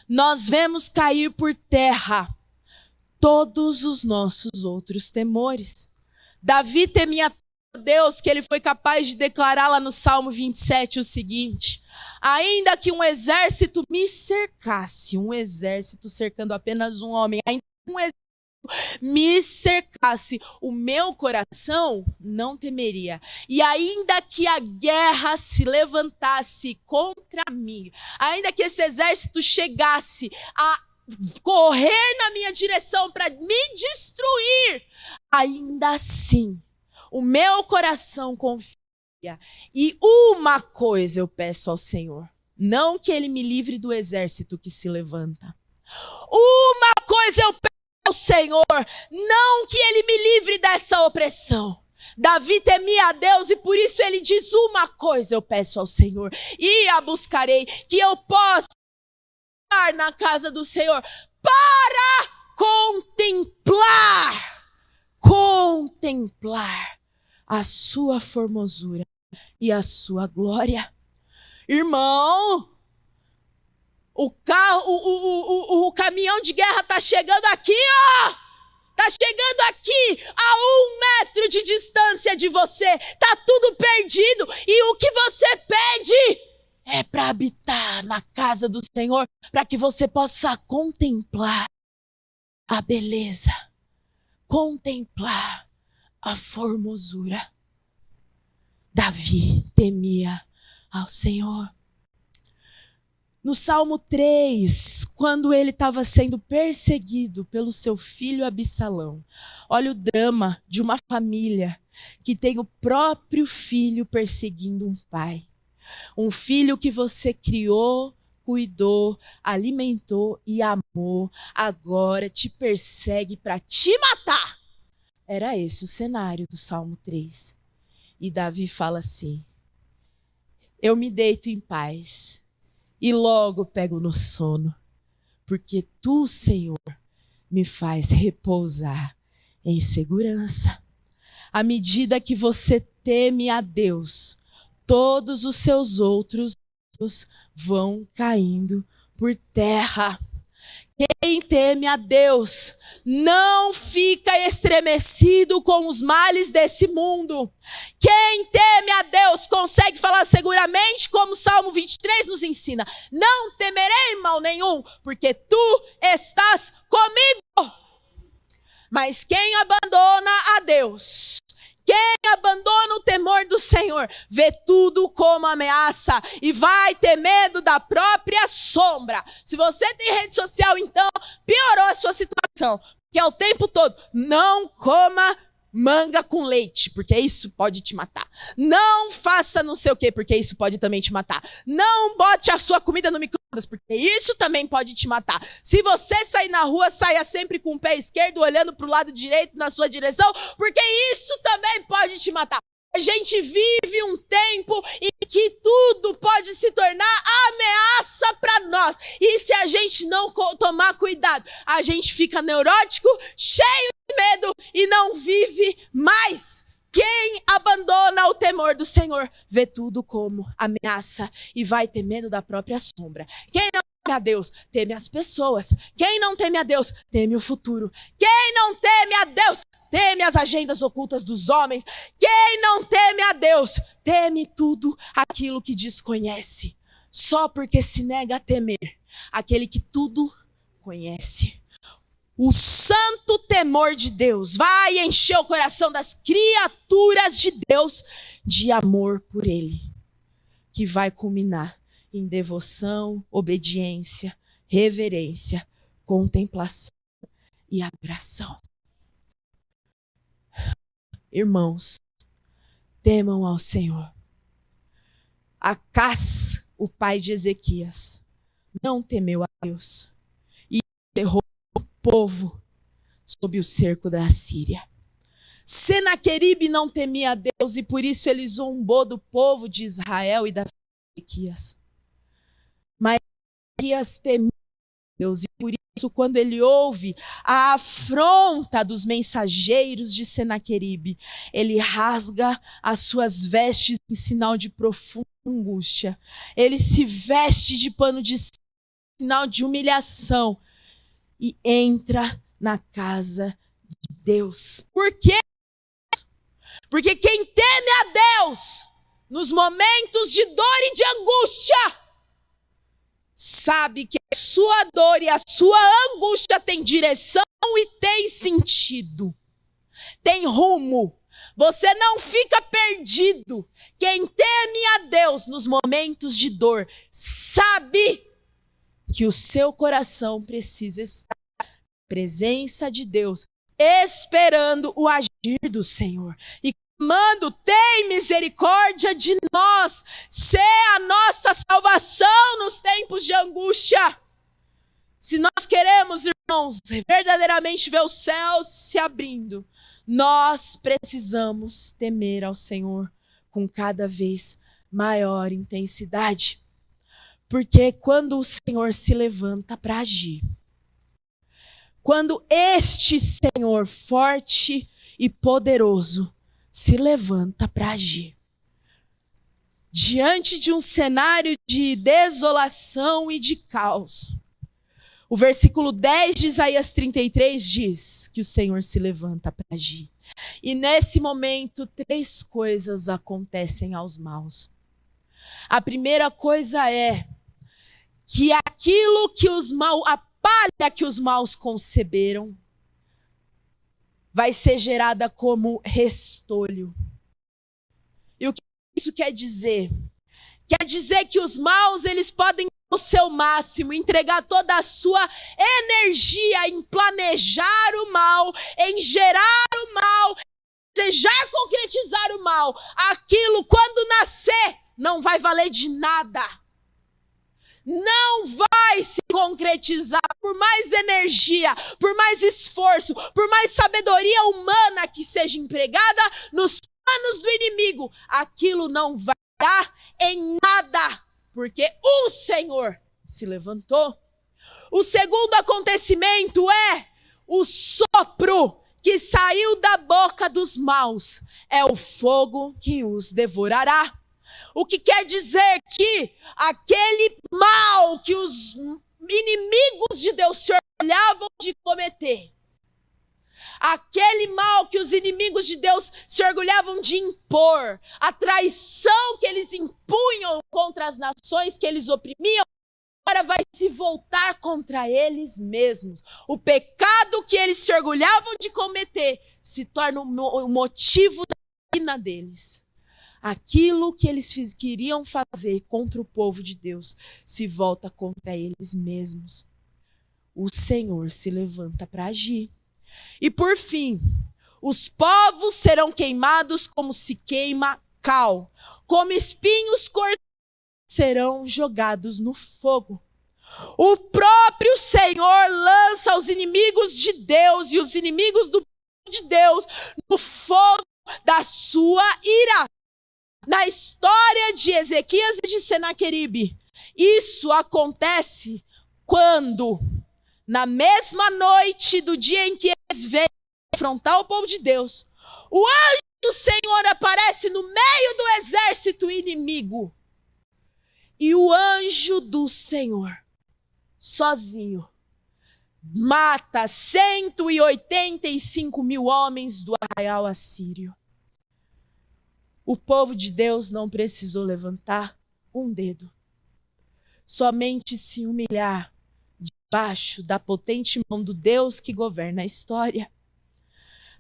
nós vemos cair por terra todos os nossos outros temores. Davi temia a Deus, que ele foi capaz de declarar lá no Salmo 27 o seguinte: ainda que um exército me cercasse, um exército cercando apenas um homem, ainda que um exército me cercasse, o meu coração não temeria. E ainda que a guerra se levantasse contra mim, ainda que esse exército chegasse a correr na minha direção para me destruir, ainda assim, o meu coração confia. E uma coisa eu peço ao Senhor: não que Ele me livre do exército que se levanta. Uma coisa eu peço ao Senhor: não que Ele me livre dessa opressão. Davi temia a Deus e por isso ele diz: uma coisa eu peço ao Senhor, e a buscarei, que eu possa estar na casa do Senhor para contemplar a sua formosura e a sua glória. Irmão, O carro, o caminhão de guerra está chegando aqui, ó. Está chegando aqui a 1 metro de distância de você. Está tudo perdido. E o que você pede é para habitar na casa do Senhor, para que você possa contemplar a beleza, contemplar a formosura. Davi temia ao Senhor. No Salmo 3, quando ele estava sendo perseguido pelo seu filho Absalão, olha o drama de uma família que tem o próprio filho perseguindo um pai. Um filho que você criou, cuidou, alimentou e amou, agora te persegue para te matar. Era esse o cenário do Salmo 3. E Davi fala assim: eu me deito em paz e logo pego no sono, porque tu, Senhor, me faz repousar em segurança. À medida que você teme a Deus, todos os seus outros vão caindo por terra. Quem teme a Deus não fica estremecido com os males desse mundo. Quem teme a Deus consegue falar seguramente, como o Salmo 23 nos ensina: não temerei mal nenhum, porque tu estás comigo. Mas quem abandona a Deus, quem abandona o temor do Senhor, vê tudo como ameaça e vai ter medo da própria sombra. Se você tem rede social, então piorou a sua situação, porque é o tempo todo: não coma manga com leite, porque isso pode te matar. Não faça não sei o quê, porque isso pode também te matar. Não bote a sua comida no micro-ondas, porque isso também pode te matar. Se você sair na rua, saia sempre com o pé esquerdo, olhando para o lado direito na sua direção, porque isso também pode te matar. A gente vive um tempo em que tudo pode se tornar ameaça para nós. E se a gente não tomar cuidado, a gente fica neurótico, cheio de medo e não vive mais. Quem abandona o temor do Senhor vê tudo como ameaça e vai ter medo da própria sombra. Quem não teme a Deus, teme as pessoas. Quem não teme a Deus, teme o futuro. Quem não teme a Deus, teme as agendas ocultas dos homens. Quem não teme a Deus, teme tudo aquilo que desconhece. Só porque se nega a temer aquele que tudo conhece. O santo temor de Deus vai encher o coração das criaturas de Deus de amor por Ele, que vai culminar em devoção, obediência, reverência, contemplação e adoração. Irmãos, temam ao Senhor. Acás, o pai de Ezequias, não temeu a Deus e enterrou o povo sob o cerco da Síria. Senaqueribe não temia a Deus e por isso ele zombou do povo de Israel e da Ezequias. Mas Ezequias temia a Deus e por isso, quando ele ouve a afronta dos mensageiros de Senaqueribe, ele rasga as suas vestes em sinal de profunda angústia. Ele se veste de pano de sinal de humilhação e entra na casa de Deus. Por quê? Porque quem teme a Deus nos momentos de dor e de angústia sabe que a sua dor e a sua angústia tem direção e tem sentido, tem rumo. Você não fica perdido. Quem teme a Deus nos momentos de dor sabe que o seu coração precisa estar na presença de Deus, esperando o agir do Senhor e clamando: tem misericórdia de nós, sê a nossa salvação nos tempos de angústia. Se nós queremos, irmãos, verdadeiramente ver os céus se abrindo, nós precisamos temer ao Senhor com cada vez maior intensidade. Porque quando o Senhor se levanta para agir, quando este Senhor forte e poderoso se levanta para agir, diante de um cenário de desolação e de caos, o versículo 10 de Isaías 33 diz que o Senhor se levanta para agir. E nesse momento, 3 coisas acontecem aos maus. A primeira coisa é que aquilo que a palha que os maus conceberam vai ser gerada como restolho. E o que isso quer dizer? Quer dizer que os maus, eles podem o seu máximo, entregar toda a sua energia em planejar o mal, em gerar o mal, desejar concretizar o mal. Aquilo, quando nascer, não vai valer de nada. Não vai se concretizar, por mais energia, por mais esforço, por mais sabedoria humana que seja empregada nos planos do inimigo. Aquilo não vai dar em nada. Porque o Senhor se levantou. O segundo acontecimento é o sopro que saiu da boca dos maus. É o fogo que os devorará. O que quer dizer que aquele mal que os inimigos de Deus se orgulhavam de cometer, aquele mal que os inimigos de Deus se orgulhavam de impor, a traição que eles impunham contra as nações que eles oprimiam, agora vai se voltar contra eles mesmos. O pecado que eles se orgulhavam de cometer se torna o motivo da ruína deles. Aquilo que eles queriam fazer contra o povo de Deus se volta contra eles mesmos. O Senhor se levanta para agir. E por fim, os povos serão queimados como se queima cal, como espinhos cortados serão jogados no fogo. O próprio Senhor lança os inimigos de Deus e os inimigos do povo de Deus no fogo da sua ira. Na história de Ezequias e de Senaqueribe, isso acontece quando, na mesma noite do dia em que eles vêm confrontar o povo de Deus, o anjo do Senhor aparece no meio do exército inimigo. E o anjo do Senhor, sozinho, mata 185 mil homens do arraial assírio. O povo de Deus não precisou levantar um dedo. Somente se humilhar debaixo da potente mão do Deus que governa a história.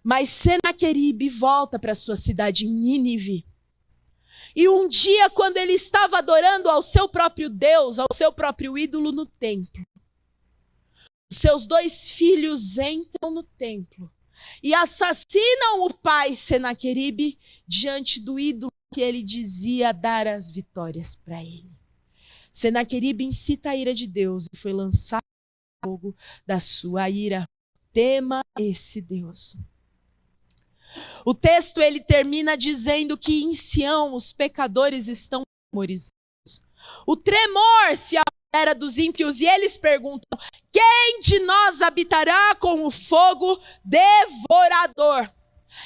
Mas Senaqueribe volta para sua cidade em Nínive. E um dia, quando ele estava adorando ao seu próprio Deus, ao seu próprio ídolo no templo, os seus 2 filhos entram no templo e assassinam o pai Senaqueribe diante do ídolo que ele dizia dar as vitórias para ele. Senaqueribe incita a ira de Deus e foi lançado no fogo da sua ira. Tema esse Deus. O texto ele termina dizendo que em Sião os pecadores estão atemorizados. O tremor se apodera dos ímpios e eles perguntam: quem de nós habitará com o fogo devorador?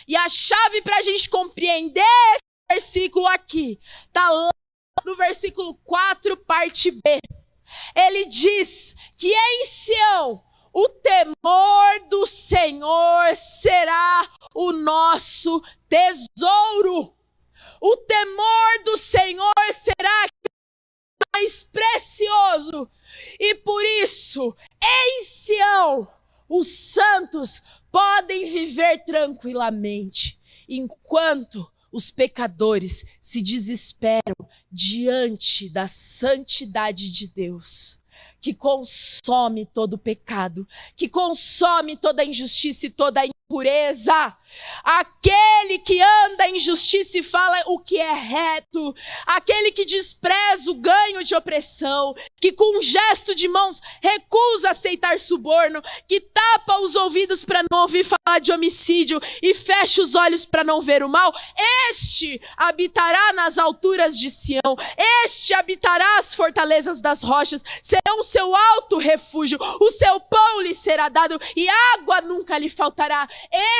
E a chave para a gente compreender esse versículo aqui está lá no versículo 4, parte B. Ele diz que em Sião o temor do Senhor será o nosso tesouro. O temor do Senhor será mais precioso. E por isso, em Sião, os santos podem viver tranquilamente, enquanto os pecadores se desesperam diante da santidade de Deus, que consome todo o pecado, que consome toda a injustiça e toda a impureza. Aquele que anda em justiça e fala o que é reto, aquele que despreza o ganho de opressão, que com um gesto de mãos recusa aceitar suborno, que tapa os ouvidos para não ouvir falar de homicídio e fecha os olhos para não ver o mal, este habitará nas alturas de Sião, este habitará as fortalezas das rochas, serão o seu alto refúgio, o seu pão lhe será dado e água nunca lhe faltará.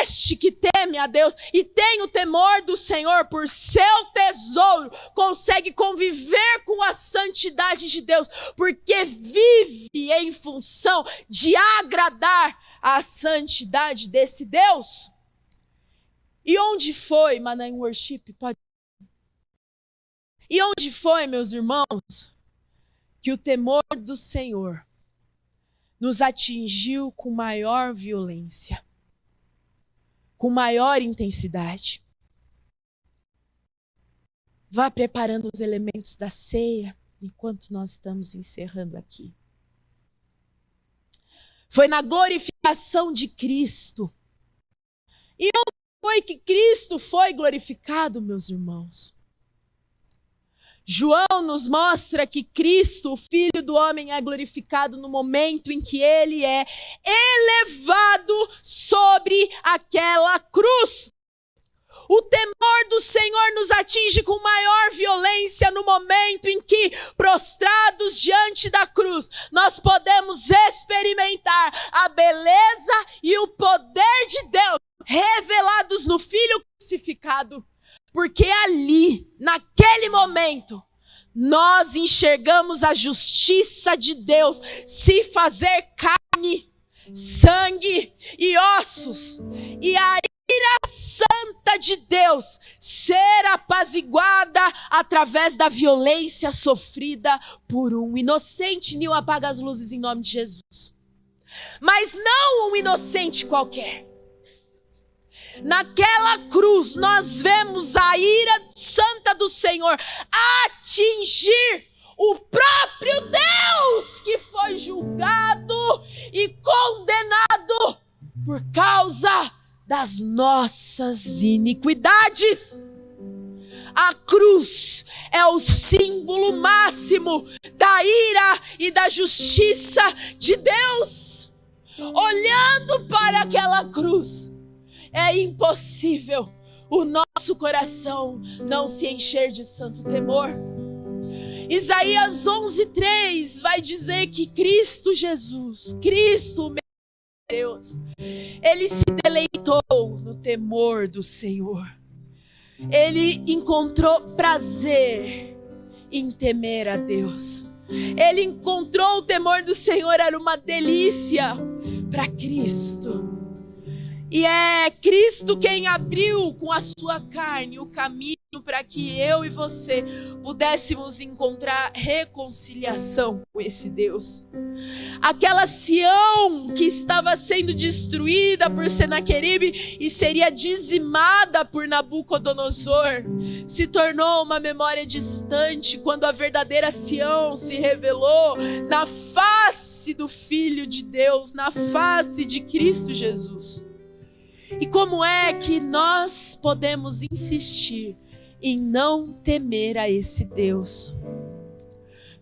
Este que tem teme a Deus e tem o temor do Senhor por seu tesouro, consegue conviver com a santidade de Deus, porque vive em função de agradar a santidade desse Deus. E onde foi, Manaim Worship? E onde foi, meus irmãos, que o temor do Senhor nos atingiu com maior violência, com maior intensidade? Vá preparando os elementos da ceia enquanto nós estamos encerrando aqui. Foi na glorificação de Cristo. E onde foi que Cristo foi glorificado, meus irmãos? João nos mostra que Cristo, o Filho do Homem, é glorificado no momento em que ele é elevado sobre aquela cruz. O temor do Senhor nos atinge com maior violência no momento em que, prostrados diante da cruz, nós podemos experimentar a beleza e o poder de Deus revelados no Filho crucificado. Porque ali, naquele momento, nós enxergamos a justiça de Deus se fazer carne, sangue e ossos. E a ira santa de Deus ser apaziguada através da violência sofrida por um inocente. Nil, apaga as luzes em nome de Jesus. Mas não um inocente qualquer. Naquela cruz nós vemos a ira santa do Senhor atingir o próprio Deus que foi julgado e condenado por causa das nossas iniquidades. A cruz é o símbolo máximo da ira e da justiça de Deus. Olhando para aquela cruz, é impossível o nosso coração não se encher de santo temor. Isaías 11:3 vai dizer que Cristo Jesus, Cristo, meu Deus, ele se deleitou no temor do Senhor. Ele encontrou prazer em temer a Deus. Ele encontrou o temor do Senhor, era uma delícia para Cristo. E é Cristo quem abriu com a sua carne o caminho para que eu e você pudéssemos encontrar reconciliação com esse Deus. Aquela Sião que estava sendo destruída por Senaqueribe e seria dizimada por Nabucodonosor, se tornou uma memória distante quando a verdadeira Sião se revelou na face do Filho de Deus, na face de Cristo Jesus. E como é que nós podemos insistir em não temer a esse Deus?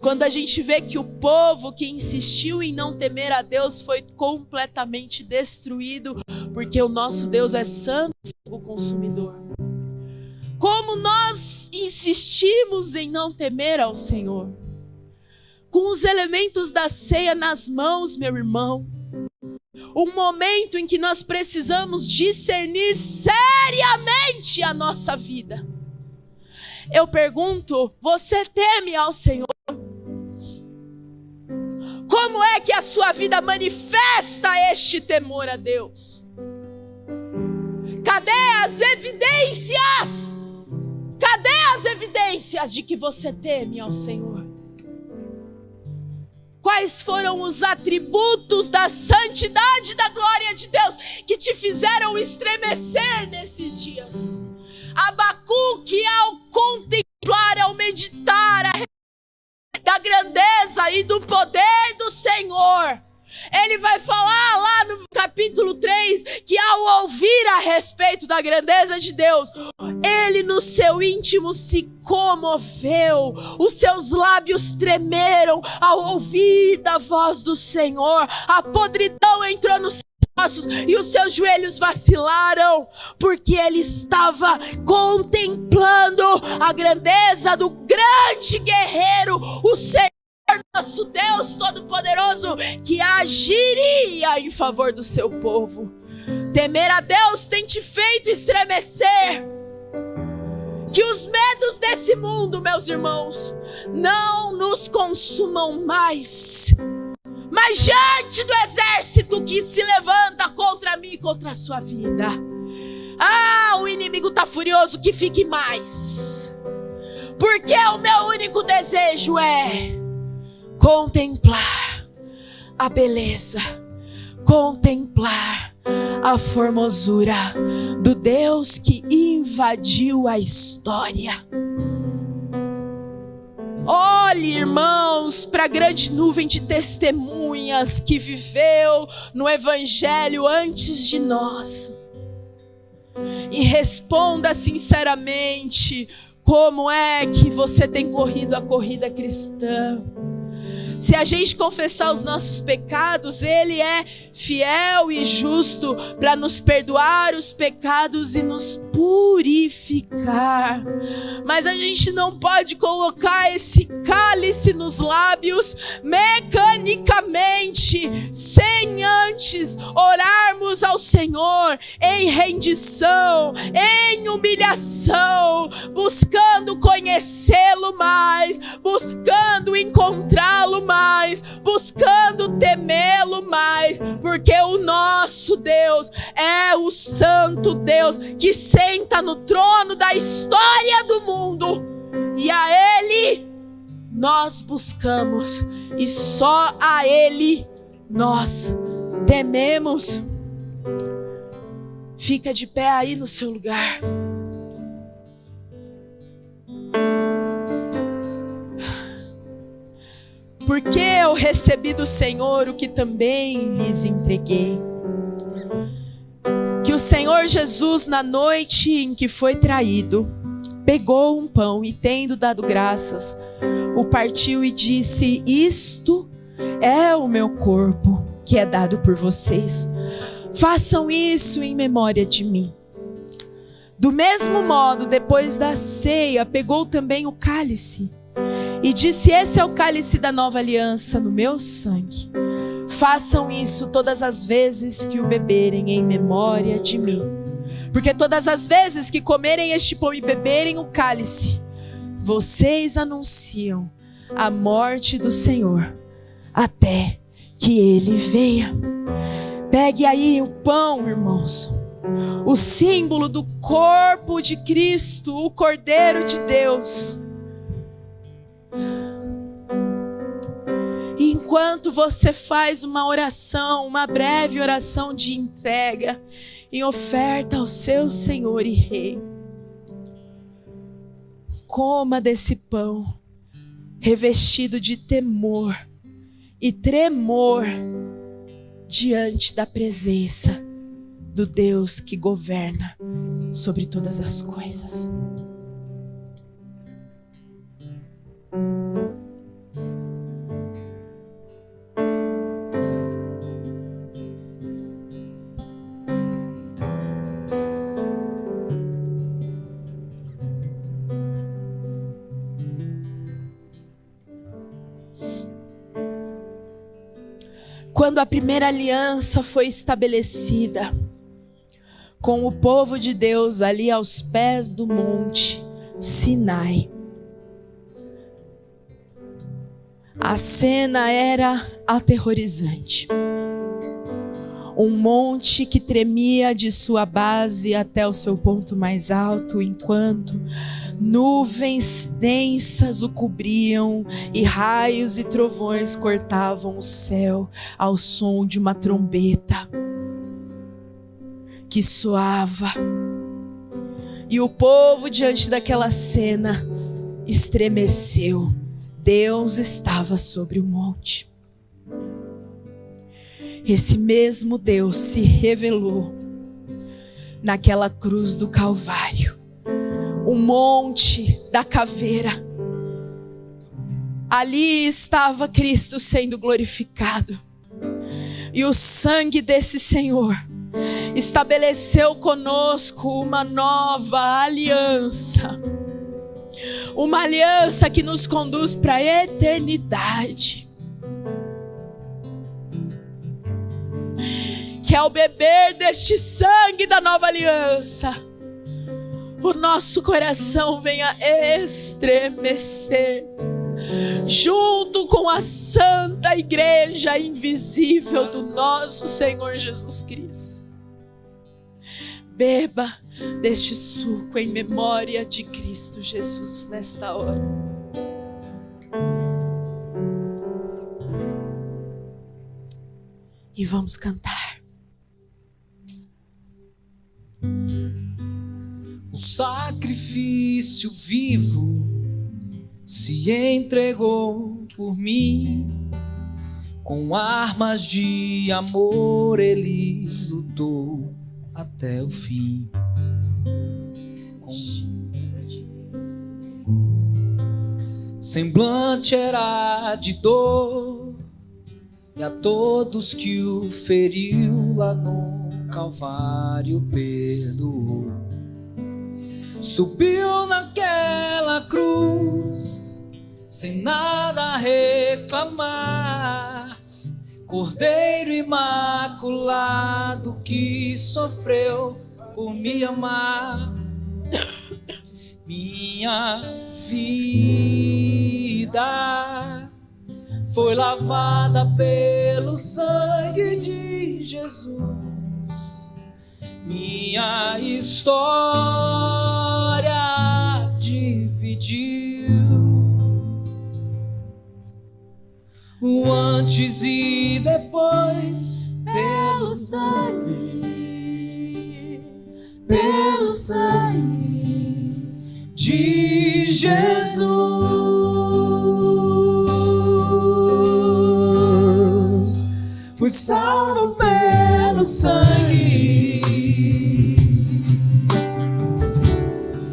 Quando a gente vê que o povo que insistiu em não temer a Deus foi completamente destruído, porque o nosso Deus é santo e fogo consumidor. Como nós insistimos em não temer ao Senhor? Com os elementos da ceia nas mãos, meu irmão. Um momento em que nós precisamos discernir seriamente a nossa vida. Eu pergunto, você teme ao Senhor? Como é que a sua vida manifesta este temor a Deus? Cadê as evidências? Cadê as evidências de que você teme ao Senhor? Quais foram os atributos da santidade e da glória de Deus que te fizeram estremecer nesses dias? Abacuque, ao contemplar, ao meditar da grandeza e do poder do Senhor, ele vai falar lá no capítulo 3 que ao ouvir a respeito da grandeza de Deus, ele no seu íntimo se comoveu, os seus lábios tremeram ao ouvir da voz do Senhor, a podridão entrou nos ossos e os seus joelhos vacilaram, porque ele estava contemplando a grandeza do grande guerreiro, o Senhor Senhor, nosso Deus Todo-Poderoso, que agiria em favor do seu povo. Temer a Deus tem te feito estremecer. Que os medos desse mundo, meus irmãos, não nos consumam mais. Mas diante do exército que se levanta contra mim e contra a sua vida, o inimigo está furioso, que fique mais. Porque o meu único desejo é contemplar a beleza, contemplar a formosura do Deus que invadiu a história. Olhe, irmãos, para a grande nuvem de testemunhas que viveu no Evangelho antes de nós. E responda sinceramente, como é que você tem corrido a corrida cristã? Se a gente confessar os nossos pecados, Ele é fiel e justo para nos perdoar os pecados e nos purificar. Mas a gente não pode colocar esse cálice nos lábios mecanicamente, sem antes orarmos ao Senhor em rendição, em humilhação, buscando conhecê-lo mais, buscando encontrá-lo mais, buscando temê-lo mais, porque o nosso Deus é o Santo Deus que senta no trono da história do mundo, e a Ele nós buscamos, e só a Ele nós tememos. Fica de pé aí no seu lugar. Porque eu recebi do Senhor o que também lhes entreguei. Que o Senhor Jesus, na noite em que foi traído, pegou um pão e, tendo dado graças, o partiu e disse: isto é o meu corpo, que é dado por vocês. Façam isso em memória de mim. Do mesmo modo, depois da ceia, pegou também o cálice e disse: esse é o cálice da nova aliança no meu sangue. Façam isso todas as vezes que o beberem em memória de mim. Porque todas as vezes que comerem este pão e beberem o cálice, vocês anunciam a morte do Senhor até que Ele venha. Pegue aí o pão, irmãos, o símbolo do corpo de Cristo, o Cordeiro de Deus. E enquanto você faz uma oração, uma breve oração de entrega, em oferta ao seu Senhor e Rei, coma desse pão, revestido de temor e tremor, diante da presença do Deus que governa sobre todas as coisas. Quando a primeira aliança foi estabelecida com o povo de Deus ali aos pés do monte Sinai, a cena era aterrorizante. Um monte que tremia de sua base até o seu ponto mais alto, enquanto nuvens densas o cobriam e raios e trovões cortavam o céu ao som de uma trombeta que soava. E o povo, diante daquela cena, estremeceu. Deus estava sobre o monte. Esse mesmo Deus se revelou naquela cruz do Calvário, o monte da caveira. Ali estava Cristo sendo glorificado. E o sangue desse Senhor estabeleceu conosco uma nova aliança. uma aliança que nos conduz para a eternidade. Que ao beber deste sangue da nova aliança, o nosso coração venha estremecer, junto com a santa igreja invisível do nosso Senhor Jesus Cristo. Beba deste suco em memória de Cristo Jesus nesta hora. E vamos cantar. Um sacrifício vivo se entregou por mim. Com armas de amor ele lutou até o fim. Semblante era de dor, e a todos que o feriu lá no Calvário perdoou. Subiu naquela cruz, sem nada reclamar, Cordeiro imaculado que sofreu por me amar. Minha vida foi lavada pelo sangue de Jesus. Minha história dividiu o antes e depois pelo sangue de Jesus. Fui salvo pelo sangue,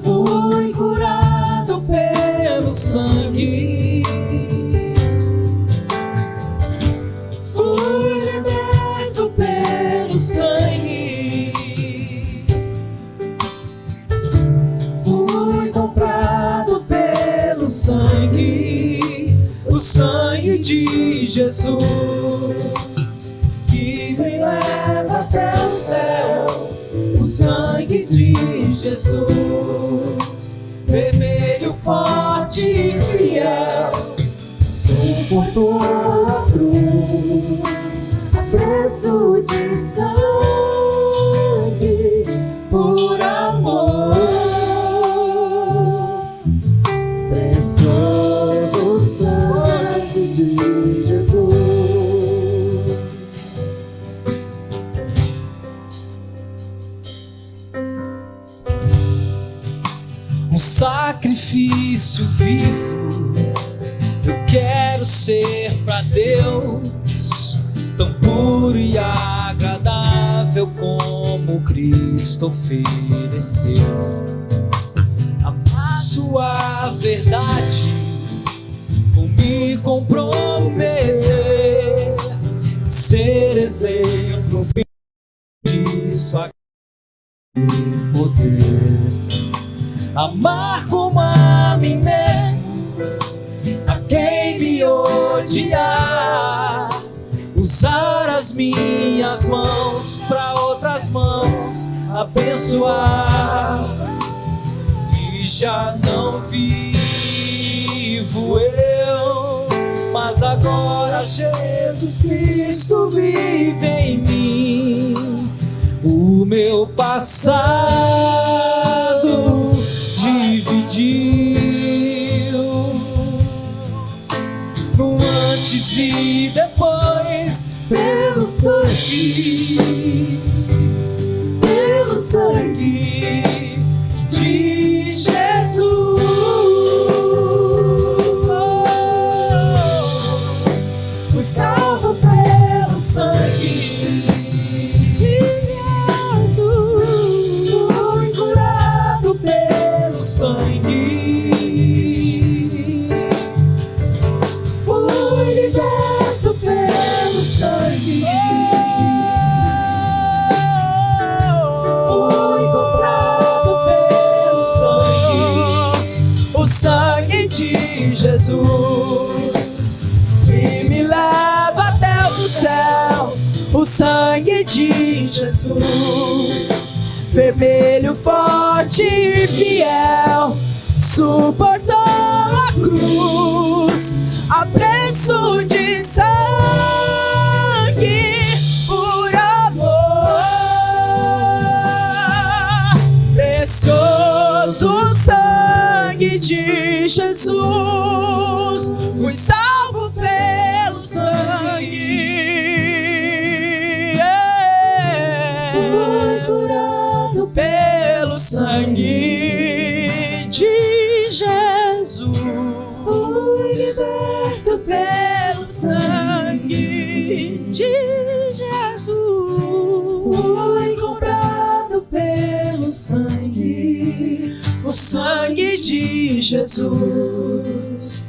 fui curado pelo sangue, fui liberto pelo sangue, fui comprado pelo sangue, o sangue de Jesus, que me leva até o céu. O sangue de Jesus, vermelho, forte e fiel, suportou a cruz, a preço de sangue, por amor, precioso sangue de Jesus. Um sacrifício vivo eu quero ser pra Deus, tão puro e agradável como Cristo ofereceu. Amar sua verdade, vou me comprometer, ser exemplo de sua poder. Amar como a mim mesmo, a quem me odiar, usar as minhas mãos para outras mãos abençoar. E já não vivo eu, mas agora Jesus Cristo vive em mim. O meu passado dividiu no antes e depois pelo sangue de Jesus. Fui salvo pelo sangue de Jesus, fui curado pelo sangue, fui liberto pelo sangue, fui comprado pelo de Jesus, que me leva até o céu. O sangue de Jesus, vermelho, forte e fiel, suportou a cruz a preço de sangue, por amor. Precioso sangue de Jesus, fui salvo pelo sangue. Fui curado pelo sangue de Jesus. Fui liberto pelo sangue de Jesus. Fui comprado pelo sangue, o sangue de Jesus,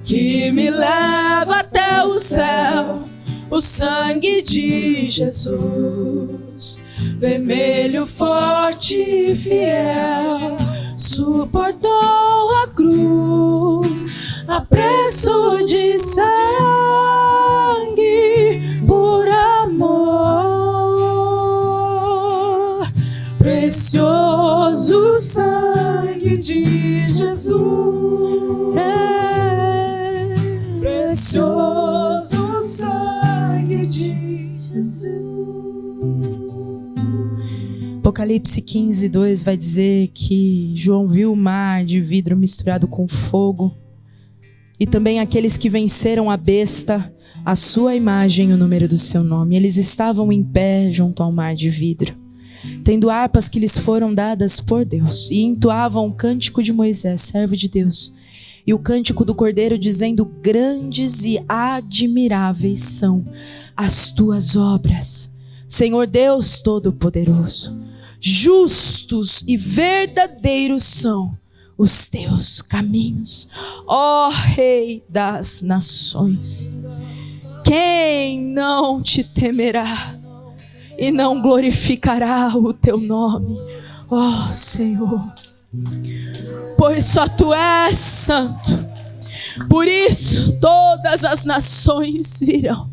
que me leva até o céu. O sangue de Jesus, vermelho, forte e fiel, suportou a cruz a preço de sangue, por amor. Precioso sangue de Jesus, precioso sangue de Jesus. Apocalipse 15:2 vai dizer que João viu o mar de vidro misturado com fogo, e também aqueles que venceram a besta, a sua imagem e o número do seu nome. Eles estavam em pé junto ao mar de vidro, tendo harpas que lhes foram dadas por Deus, e entoavam o cântico de Moisés, servo de Deus, e o cântico do Cordeiro, dizendo: grandes e admiráveis são as tuas obras, Senhor Deus Todo-Poderoso. Justos e verdadeiros são os teus caminhos, ó Rei das nações. Quem não te temerá e não glorificará o teu nome, ó Senhor? Pois só tu és santo. Por isso todas as nações virão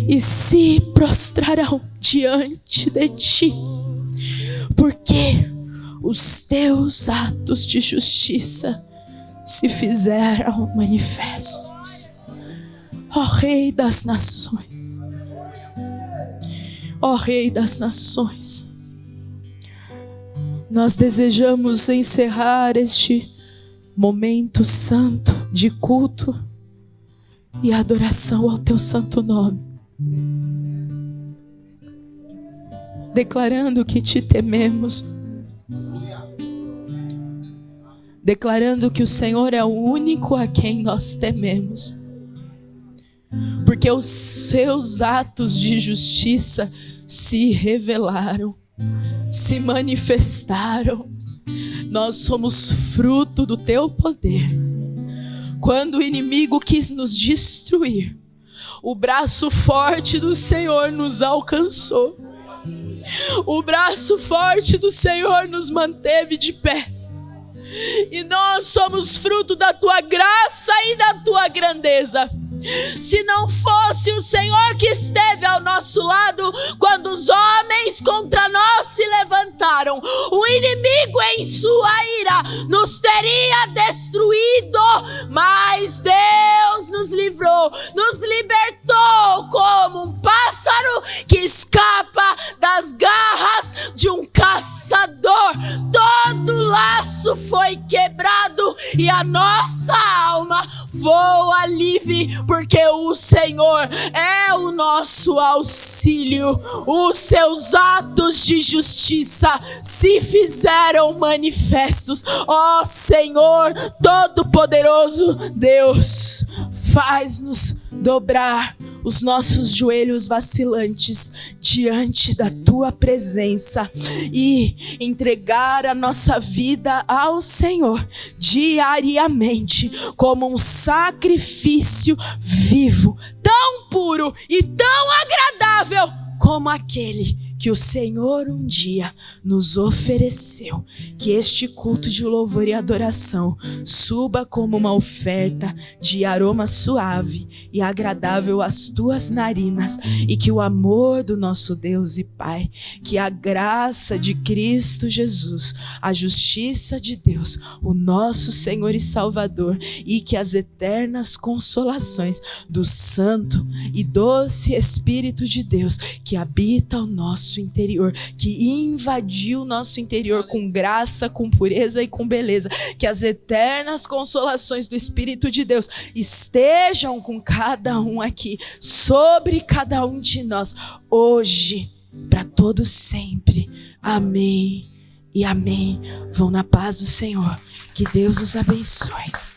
e se prostrarão diante de ti, porque os teus atos de justiça se fizeram manifestos, ó Rei das nações. Ó Rei das nações, nós desejamos encerrar este momento santo de culto e adoração ao teu santo nome, declarando que te tememos, declarando que o Senhor é o único a quem nós tememos, porque os seus atos de justiça se revelaram, se manifestaram. Nós somos fruto do teu poder. Quando o inimigo quis nos destruir, o braço forte do Senhor nos alcançou. O braço forte do Senhor nos manteve de pé. E nós somos fruto da tua graça e da tua grandeza. Se não fosse o Senhor que esteve ao nosso lado quando os homens contra nós se levantaram, o inimigo em sua ira nos teria destruído, mas Deus nos livrou, nos libertou como um pássaro que escapa das garras de um caçador. Todo laço foi quebrado e a nossa alma voa livre, porque o Senhor é o nosso auxílio. Os seus atos de justiça se fizeram manifestos. Ó Senhor Todo-Poderoso, Deus, faz-nos dobrar os nossos joelhos vacilantes diante da tua presença e entregar a nossa vida ao Senhor diariamente como um sacrifício vivo, tão puro e tão agradável como aquele que o Senhor um dia nos ofereceu, que este culto de louvor e adoração suba como uma oferta de aroma suave e agradável às tuas narinas, e que o amor do nosso Deus e Pai, que a graça de Cristo Jesus, a justiça de Deus, o nosso Senhor e Salvador, e que as eternas consolações do Santo e doce Espírito de Deus que habita o nosso interior, que invadiu o nosso interior com graça, com pureza e com beleza, que as eternas consolações do Espírito de Deus estejam com cada um aqui, sobre cada um de nós, hoje, para todos sempre. Amém e amém. Vão na paz do Senhor. Que Deus os abençoe.